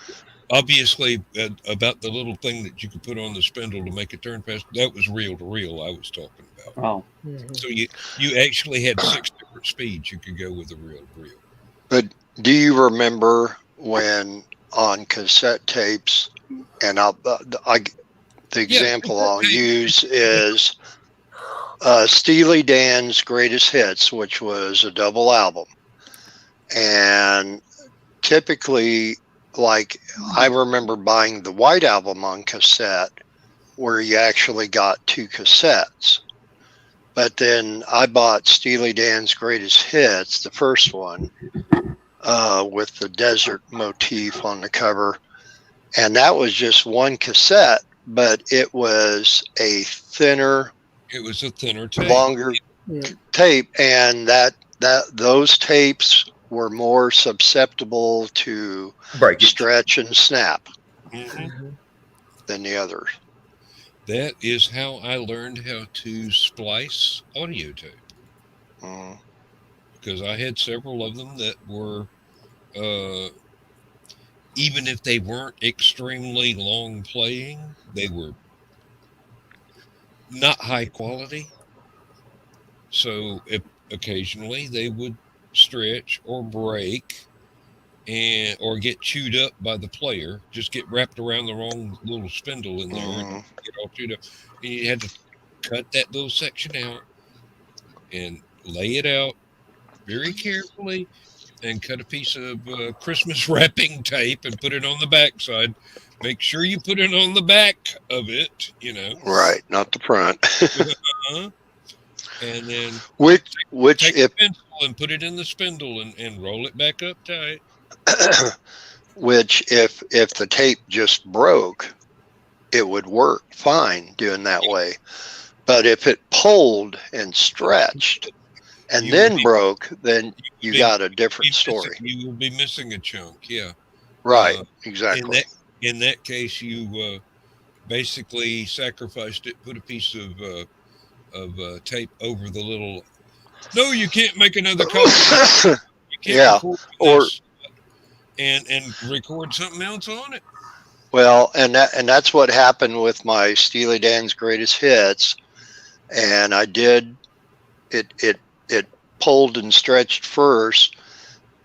obviously, about the little thing that you could put on the spindle to make it turn fast, that was reel to reel I was talking about. Oh. Mm-hmm. So you actually had 6 different speeds you could go with a reel to reel. But do you remember when on cassette tapes, and the example I'll use is Steely Dan's Greatest Hits, which was a double album. And typically, like, I remember buying the White Album on cassette, where you actually got 2 cassettes. But then I bought Steely Dan's Greatest Hits, the first one, with the desert motif on the cover. And that was just 1 cassette, but it was a thinner, tape. Longer tape, and those tapes were more susceptible to stretch and snap than the others. That is how I learned how to splice audio tape. Because I had several of them that were, even if they weren't extremely long playing, they were not high quality. So occasionally they would stretch or break or get chewed up by the player, just get wrapped around the wrong little spindle in there and get all chewed up. And you had to cut that little section out and lay it out very carefully and cut a piece of Christmas wrapping tape and put it on the backside. Make sure you put it on the back of it, Right, not the front. And then take a pencil and put it in the spindle and roll it back up tight. Which if the tape just broke, it would work fine doing that way. But if it pulled and stretched and then broke, then you got a different story. You will be missing a chunk, yeah. Right, exactly. In that case, you basically sacrificed it, put a piece of tape over the little. No, you can't make another copy. You can't and record something else on it. Well, and that's what happened with my Steely Dan's Greatest Hits, and I did it pulled and stretched first,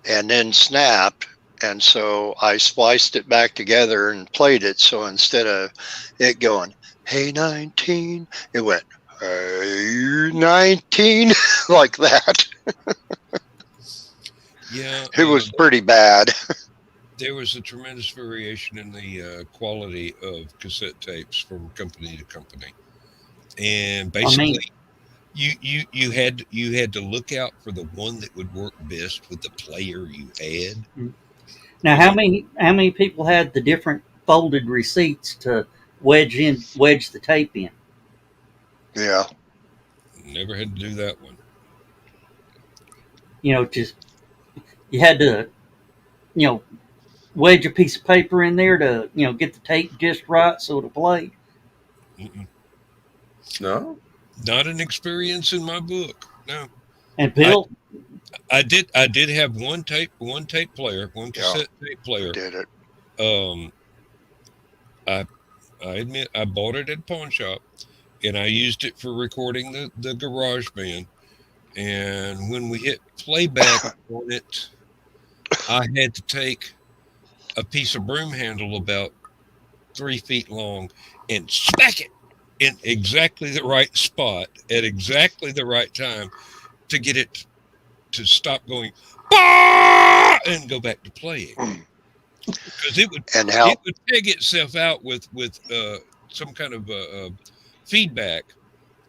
and then snapped. And so I spliced it back together and played it. So instead of it going, "Hey 19," it went, You're 19, like that. Yeah, It was pretty bad. there was a tremendous variation in the quality of cassette tapes from company to company, and I mean, basically, you had to look out for the one that would work best with the player you had. now You know, how many people had the different folded receipts to wedge the tape in? Yeah. never had to do that one. Just you had to you know wedge a piece of paper in there to get the tape just right so it'll play. Mm-mm. No? Not an experience in my book. No, And I Bill, I did have one tape player, one Yeah. cassette tape I player. did it. Um, I I admit I bought it at a pawn shop, and I used it for recording the garage band. And when we hit playback on it, I had to take a piece of broom handle about 3 feet long and smack it in exactly the right spot at exactly the right time to get it to stop going "Bah!" and go back to playing, because And how it would peg itself out with some kind of feedback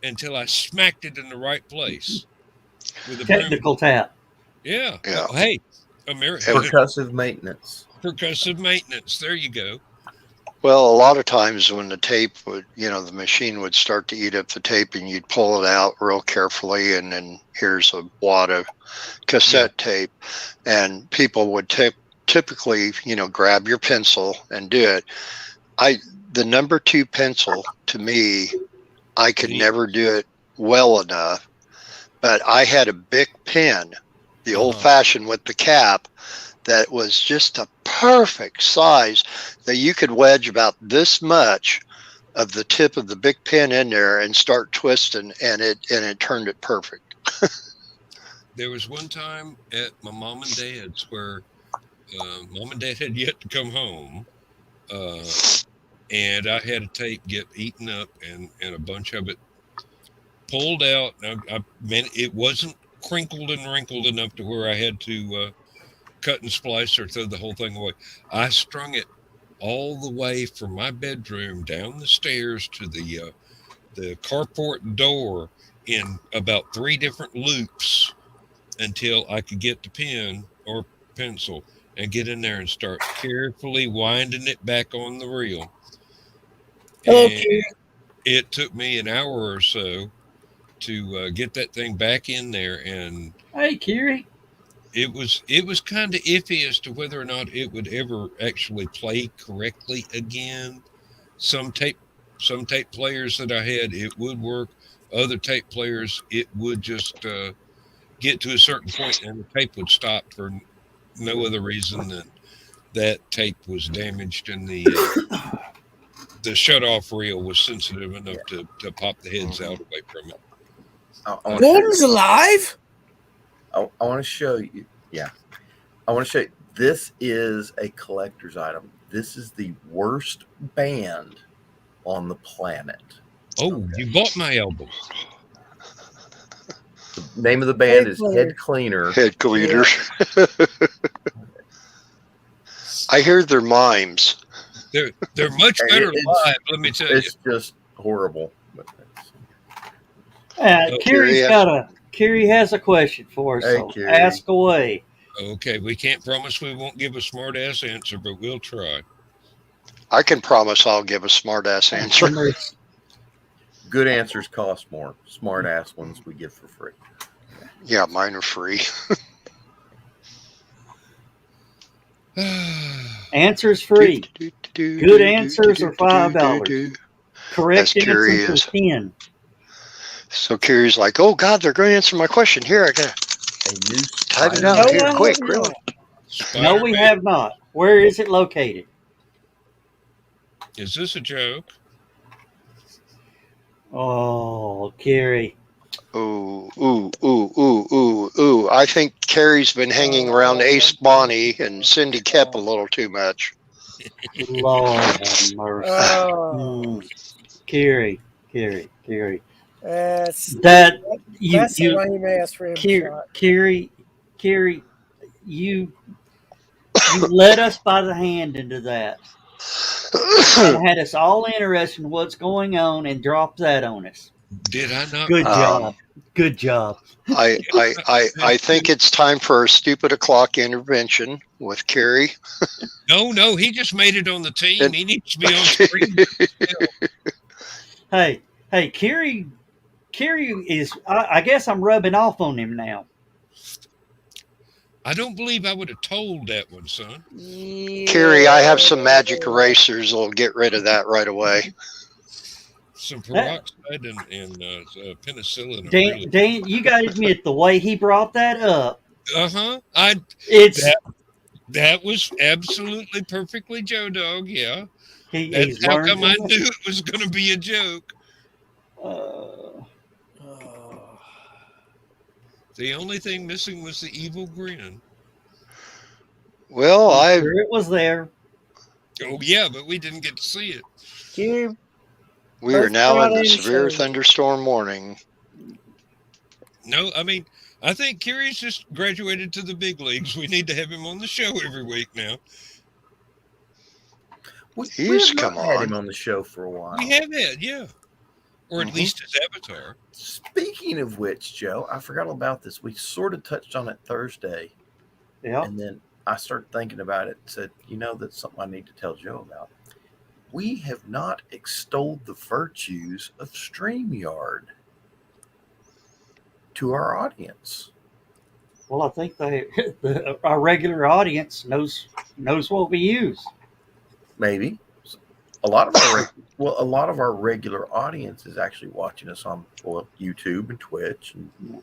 until I smacked it in the right place with a broom. technical tap. Yeah. yeah. Hey, It American Percussive maintenance. percussive maintenance. There you go. Well, a lot of times when the tape would, the machine would start to eat up the tape and you'd pull it out real carefully, and then here's a wad of cassette tape, and people would typically, grab your pencil and do it. The number 2 pencil, to me, I could never do it well enough, but I had a Bic pen, the old fashioned with the cap, that was just a perfect size that you could wedge about this much of the tip of the Bic pen in there and start twisting, and it turned it perfect. There was one time at my mom and dad's where mom and dad had yet to come home, uh, and I had a tape get eaten up and a bunch of it pulled out. I meant it wasn't crinkled and wrinkled enough to where I had to cut and splice or throw the whole thing away. I strung it all the way from my bedroom down the stairs to the carport door in about 3 different loops until I could get the pen or pencil and get in there and start carefully winding it back on the reel. Hello, And Q. it took me an hour or so to get that thing back in there, and Hey, Kiri. it was kind of iffy as to whether or not it would ever actually play correctly again. Some tape players that I had, it would work. Other tape players, it would just get to a certain point and the tape would stop for no other reason than that tape was damaged and the shut off reel was sensitive enough to pop the heads out away from it. Gordon's alive? I want to show you. Yeah. I want to show you. This is a collector's item. This is the worst band on the planet. Oh, you bought my album. The name of the band is Cleaner. Head Cleaner. Head cleaners. I hear their mimes. They're much better live, let me tell you. It's just horrible. But Kiri has a question for us. Hey, So Kiri. ask away. Okay, we can't promise we won't give a smart ass answer, but we'll try. I can promise I'll give a smart ass answer. good answers cost more. Smart ass ones we give for free. Yeah, mine are free. Answers free. Good answers are $5. Correct That's answers curious. are 10. So Kiri's like, oh God, they're going to answer my question. Here, I gotta A new type it Spider- out No, here I quick, have really. not. No, we have not. Where is it located? Is this a joke? Oh, Kiri. Ooh. I think Carrie's been hanging around Ace Bonnie and Cindy Kep a little too much. Lord have mercy. Oh. Kiri. That's That you that's a you lame ass rim shot. Carrie, you led us by the hand into that and had us all interested in what's going on and dropped that on us. Did I not? Good job. Good job. I think it's time for a stupid o'clock intervention with Carrie. No, he just made it on the team. And- He needs to be on screen. Hey, Kerry is. I guess I'm rubbing off on him now. I don't believe I would have told that one, son. Carrie, I have some magic erasers that'll get rid of that right away. Some peroxide and penicillin. Dan, you got to admit the way he brought that up. It's that was absolutely perfectly Joe Dog. Yeah, that's how come I knew it was going to be a joke. The only thing missing was the evil grin. Well, sure it was there. Oh yeah, but we didn't get to see it. Here, we are now in the severe thunderstorm warning. No, I mean, I think Kerry's just graduated to the big leagues. We need to have him on the show every week now. He's come on. Had him on the show for a while. We have had, yeah. Or at least his avatar. Speaking of which, Joe, I forgot about this. We sort of touched on it Thursday. Yeah. And then I started thinking about it and said, that's something I need to tell Joe about. We have not extolled the virtues of StreamYard to our audience. Well, I think our regular audience knows what we use. Maybe. A lot of our regular audience is actually watching us on YouTube and Twitch and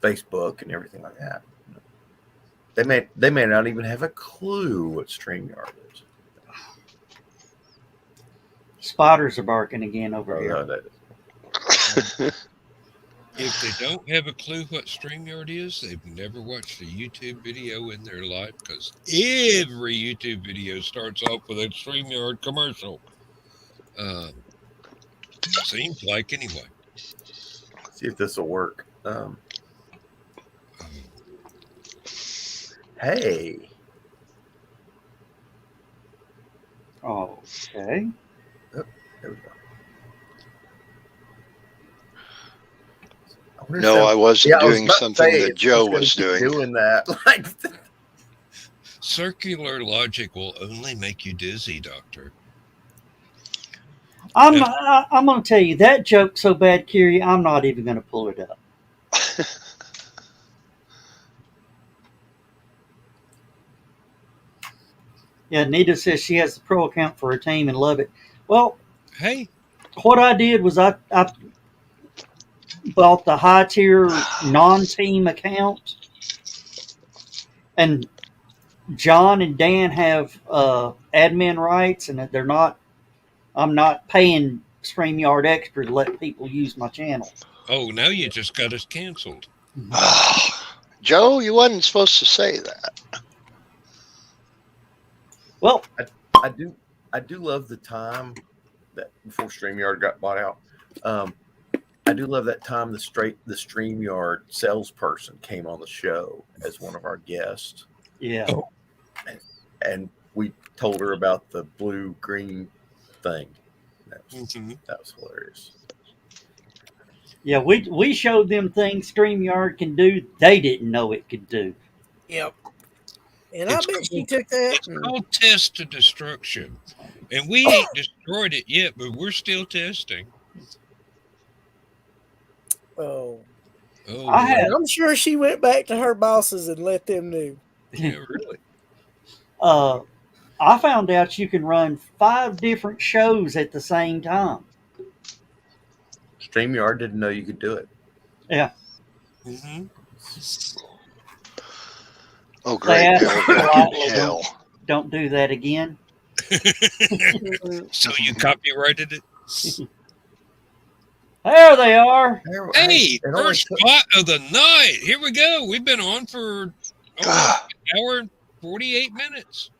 Facebook and everything like that. They may not even have a clue what StreamYard is. Spiders are barking again over here. No, that is. If they don't have a clue what StreamYard is, they've never watched a YouTube video in their life, because every YouTube video starts off with a StreamYard commercial. Seems like, anyway. See if this will work. Hey. Okay. Oh, there we go. No, I wasn't doing something that Joe was doing. Doing that. Like, circular logic will only make you dizzy, Doctor. I'm going to tell you, that joke's so bad, Kerry, I'm not even going to pull it up. Yeah, Nita says she has the pro account for her team and love it. Well, hey, what I did was I bought the high tier non-team account, and John and Dan have admin rights, and I'm not paying StreamYard extra to let people use my channel. Oh, now you just got us canceled. Joe, you wasn't supposed to say that. Well, I do love the time that before StreamYard got bought out. I do love that time the StreamYard salesperson came on the show as one of our guests. Yeah. And we told her about the blue-green thing. That was hilarious. Yeah, we showed them things StreamYard can do they didn't know it could do. Yep. And I bet she took that. It's called test to destruction. And we ain't destroyed it yet, but we're still testing. Oh. I'm sure she went back to her bosses and let them know. Yeah, really. I found out you can run 5 different shows at the same time. StreamYard didn't know you could do it. Yeah. Mm-hmm. Oh, great. Hell. Don't do that again. So you copyrighted it? There they are. Hey, first spot of the night. Here we go. We've been on for an hour and 48 minutes.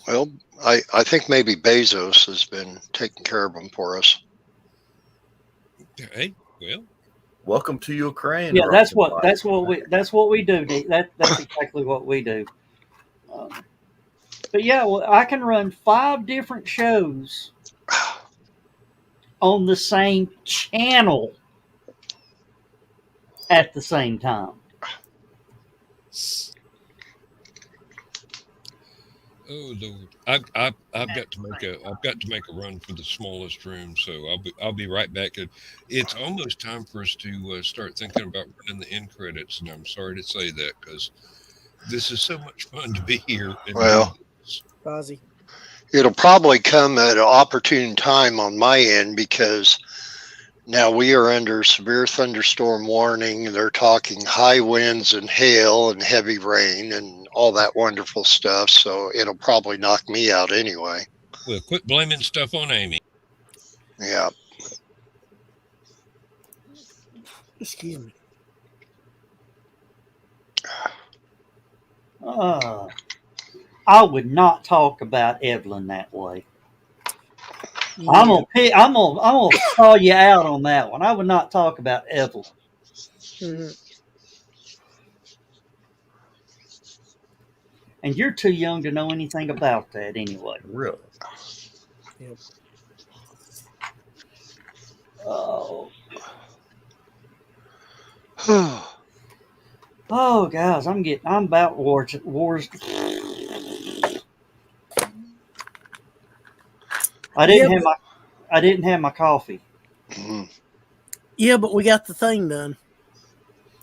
Well, I think maybe Bezos has been taking care of them for us. Hey, Well, Welcome to Ukraine. Yeah, that's Russian what we do. That's exactly what we do. But yeah, well, I can run 5 different shows on the same channel at the same time. oh Lord, I've got to make a run for the smallest room, so I'll be right back. It's almost time for us to start thinking about running the end credits, and I'm sorry to say that because this is so much fun to be here and do Well, this. Fozzie. it'll probably come at an opportune time on my end because now we are under severe thunderstorm warning. They're talking high winds and hail and heavy rain and all that wonderful stuff. So it'll probably knock me out anyway. Well, quit blaming stuff on Amy. Yeah. Excuse me. I would not talk about Evelyn that way. Yeah. I'm gonna call you out on that one. I would not talk about Evelyn. Mhm. And you're too young to know anything about that anyway. Really? Yep. Oh, guys, I'm about wars. I didn't have my coffee. Mhm. Yeah, but we got the thing done.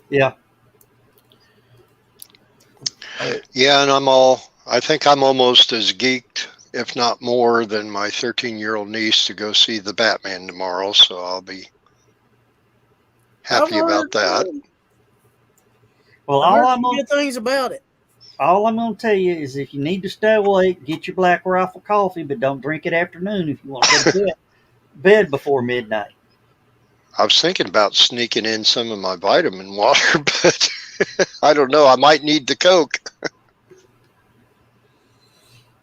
Yeah. Yeah, and I think I'm almost as geeked, if not more, than my 13-year-old niece to go see the Batman tomorrow. So I'll be happy about that. Well, I all heard I'm some gonna good things about it. tell you is if you need to stay awake, get your Black Rifle coffee, but don't drink it afternoon if you want to go to bed before midnight. I was thinking about sneaking in some of my vitamin water, but I don't know. I might need the Coke.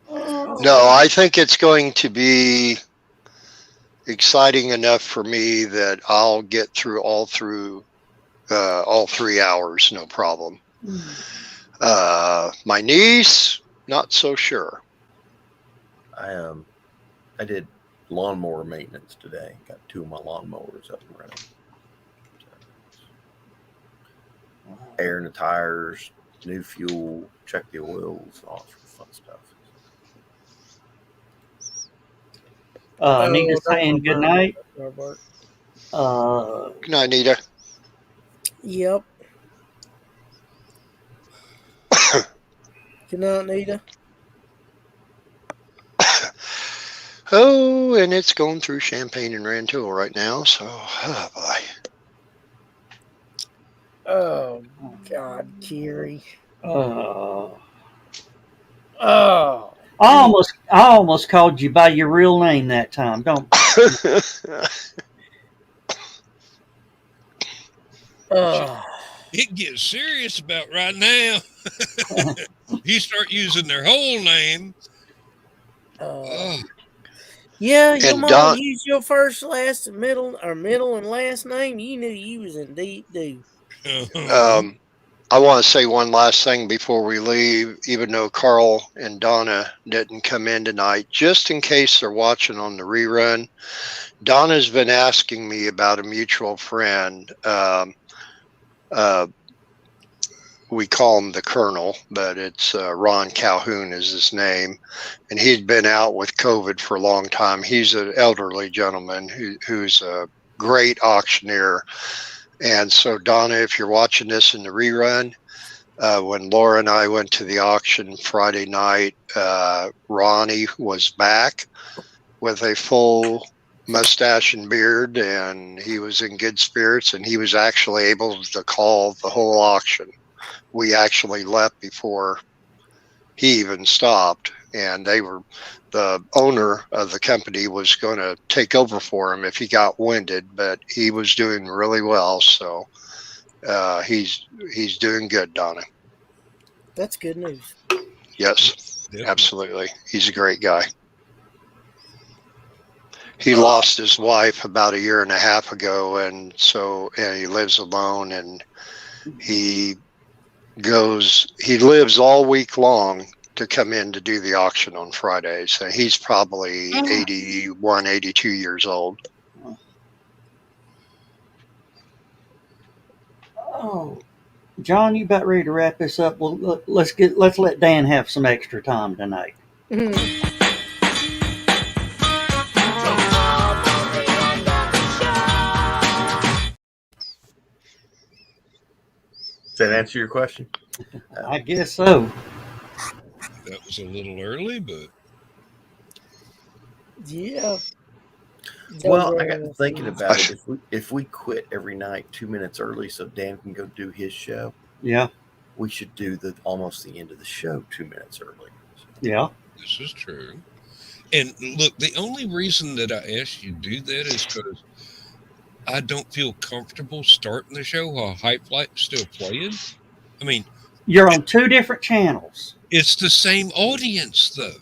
No, I think it's going to be exciting enough for me that I'll get through all 3 hours, no problem. My niece, not so sure. I did lawnmower maintenance today. Got 2 of my lawnmowers up and running. So, airing the tires, new fuel, check the oils, all sorts of fun stuff. Nita saying good night. Robert. Good night, Nita. Yep. Good night, Nita. Oh, and it's going through Champaign and Rantoul right now. So, oh boy. Oh God, Kiri. Oh. Oh. I almost called you by your real name that time. Don't. Oh. It gets serious about right now. You start using their whole name. Oh. Yeah, your And mom used your first, last, middle, and last name. You knew you was in deep doo. I want to say one last thing before we leave, even though Carl and Donna didn't come in tonight, just in case they're watching on the rerun. Donna's been asking me about a mutual friend. We call him the Colonel, but it's Ron Calhoun is his name. And he'd been out with COVID for a long time. He's an elderly gentleman who's a great auctioneer. And so, Donna, if you're watching this in the rerun, when Laura and I went to the auction Friday night, Ronnie was back with a full mustache and beard, and he was in good spirits, and he was actually able to call the whole auction. We actually left before he even stopped, and the owner of the company was going to take over for him if he got winded, but he was doing really well. So he's doing good, Donna. That's good news. Yes, definitely. Absolutely. He's a great guy. he lost his wife about a year and a half ago, and he lives alone, and he lives all week long to come in to do the auction on Fridays. And he's probably 81, 82 years old. Oh, John, you about ready to wrap this up? Well, let's let Dan have some extra time tonight. Does that answer your question? I guess so. That was a little early, but Yeah. Well, I got to thinking about it. If we quit every night 2 minutes early so Dan can go do his show, Yeah. we should do almost the end of the show 2 minutes early. Yeah. this is true. And look, the only reason that I asked you to do that is because I don't feel comfortable starting the show while High Flight's still playing. I mean, You're on two different channels. it's the same audience, though.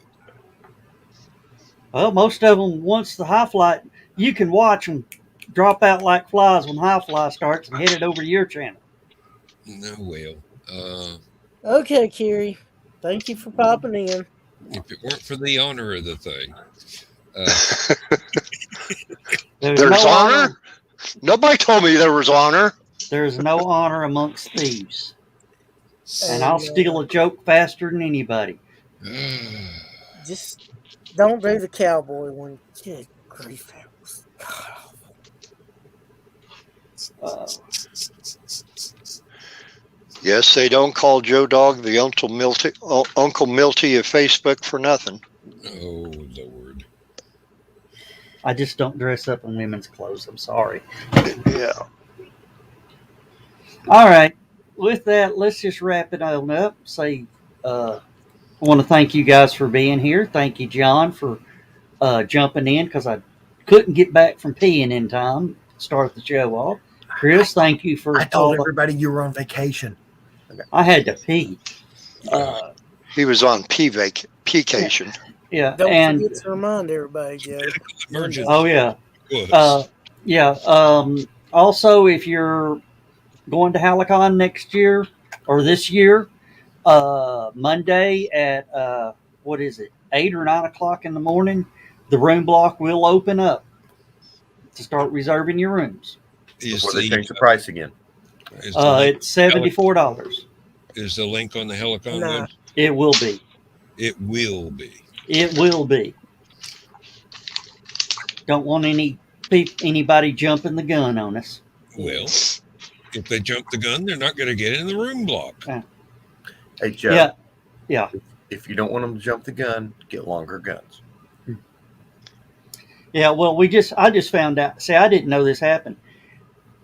Well, most of them, once the High Flight, you can watch them drop out like flies when High Fly starts and head it over to your channel. No, well, Okay, Kiri. Thank you for popping in. if it weren't for the honor of the thing, There's There's no honor? Nobody told me there was honor. There's no honor amongst thieves. And I'll steal a joke faster than anybody. Just don't do the cowboy one. Good grief, that was god awful. Yes, they don't call Joe Dog the Uncle Milty of Facebook for nothing. oh Lord. I just don't dress up in women's clothes. I'm sorry. Yeah. All right. With that, let's just wrap it on up. I want to thank you guys for being here. Thank you, John, for jumping in because I couldn't get back from peeing in time to start the show off. Chris, thank you for I told everybody you were on vacation. I had to pee. He was on vacation. Yeah. Don't and forget to remind everybody, Joe. Emergency. oh yeah. Was. Yeah. Also, if you're going to HallowCon next year or this year, Monday at 8 or 9 o'clock in the morning, the room block will open up to start reserving your rooms. Before they change the price again. It's $74. Is the link on the HallowCon Nah. web? It will be. It will be. It will be. Don't want anybody jumping the gun on us. Well, if they jump the gun, they're not going to get in the room block. Hey, Joe. Yeah. If you don't want them to jump the gun, get longer guns. Yeah, well, I just found out. See, I didn't know this happened.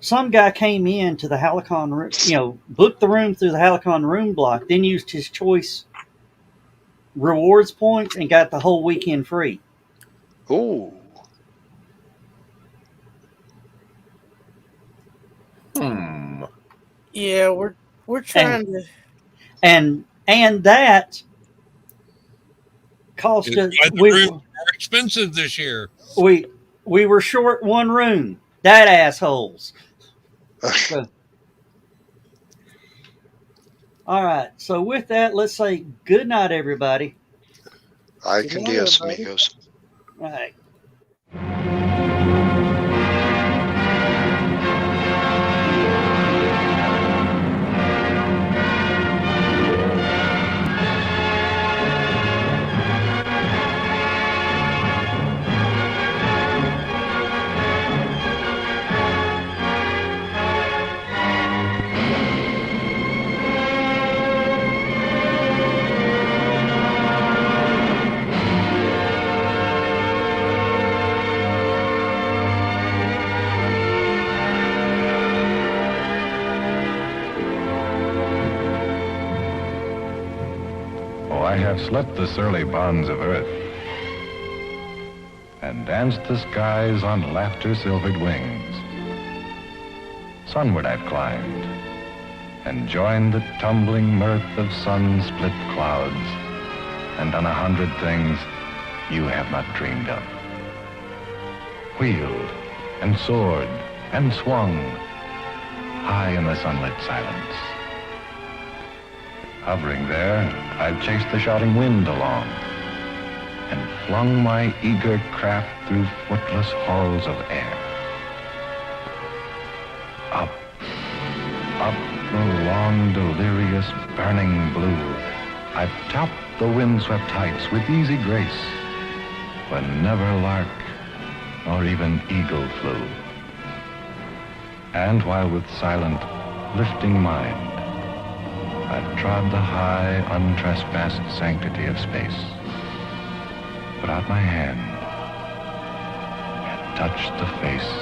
Some guy came in to the HallowCon room, booked the room through the HallowCon room block, then used his choice rewards points and got the whole weekend free. Ooh. Yeah, we're trying to. And that cost It's us. why the rooms are more expensive this year. We were short one room. That assholes. All right. So with that, let's say good night, everybody. Ay Good con night, Dios, everybody. amigos. All right. I have slept the surly bonds of earth and danced the skies on laughter-silvered wings. Sunward I've climbed and joined the tumbling mirth of sun-split clouds and done 100 things you have not dreamed of. wheeled and soared and swung high in the sunlit silence. Hovering there, I've chased the shouting wind along and flung my eager craft through footless halls of air. Up, up the long, delirious, burning blue, I've topped the windswept heights with easy grace, when never lark nor even eagle flew. And while with silent, lifting mind, I've trod the high, untrespassed sanctity of space, put out my hand and touched the face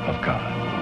of God.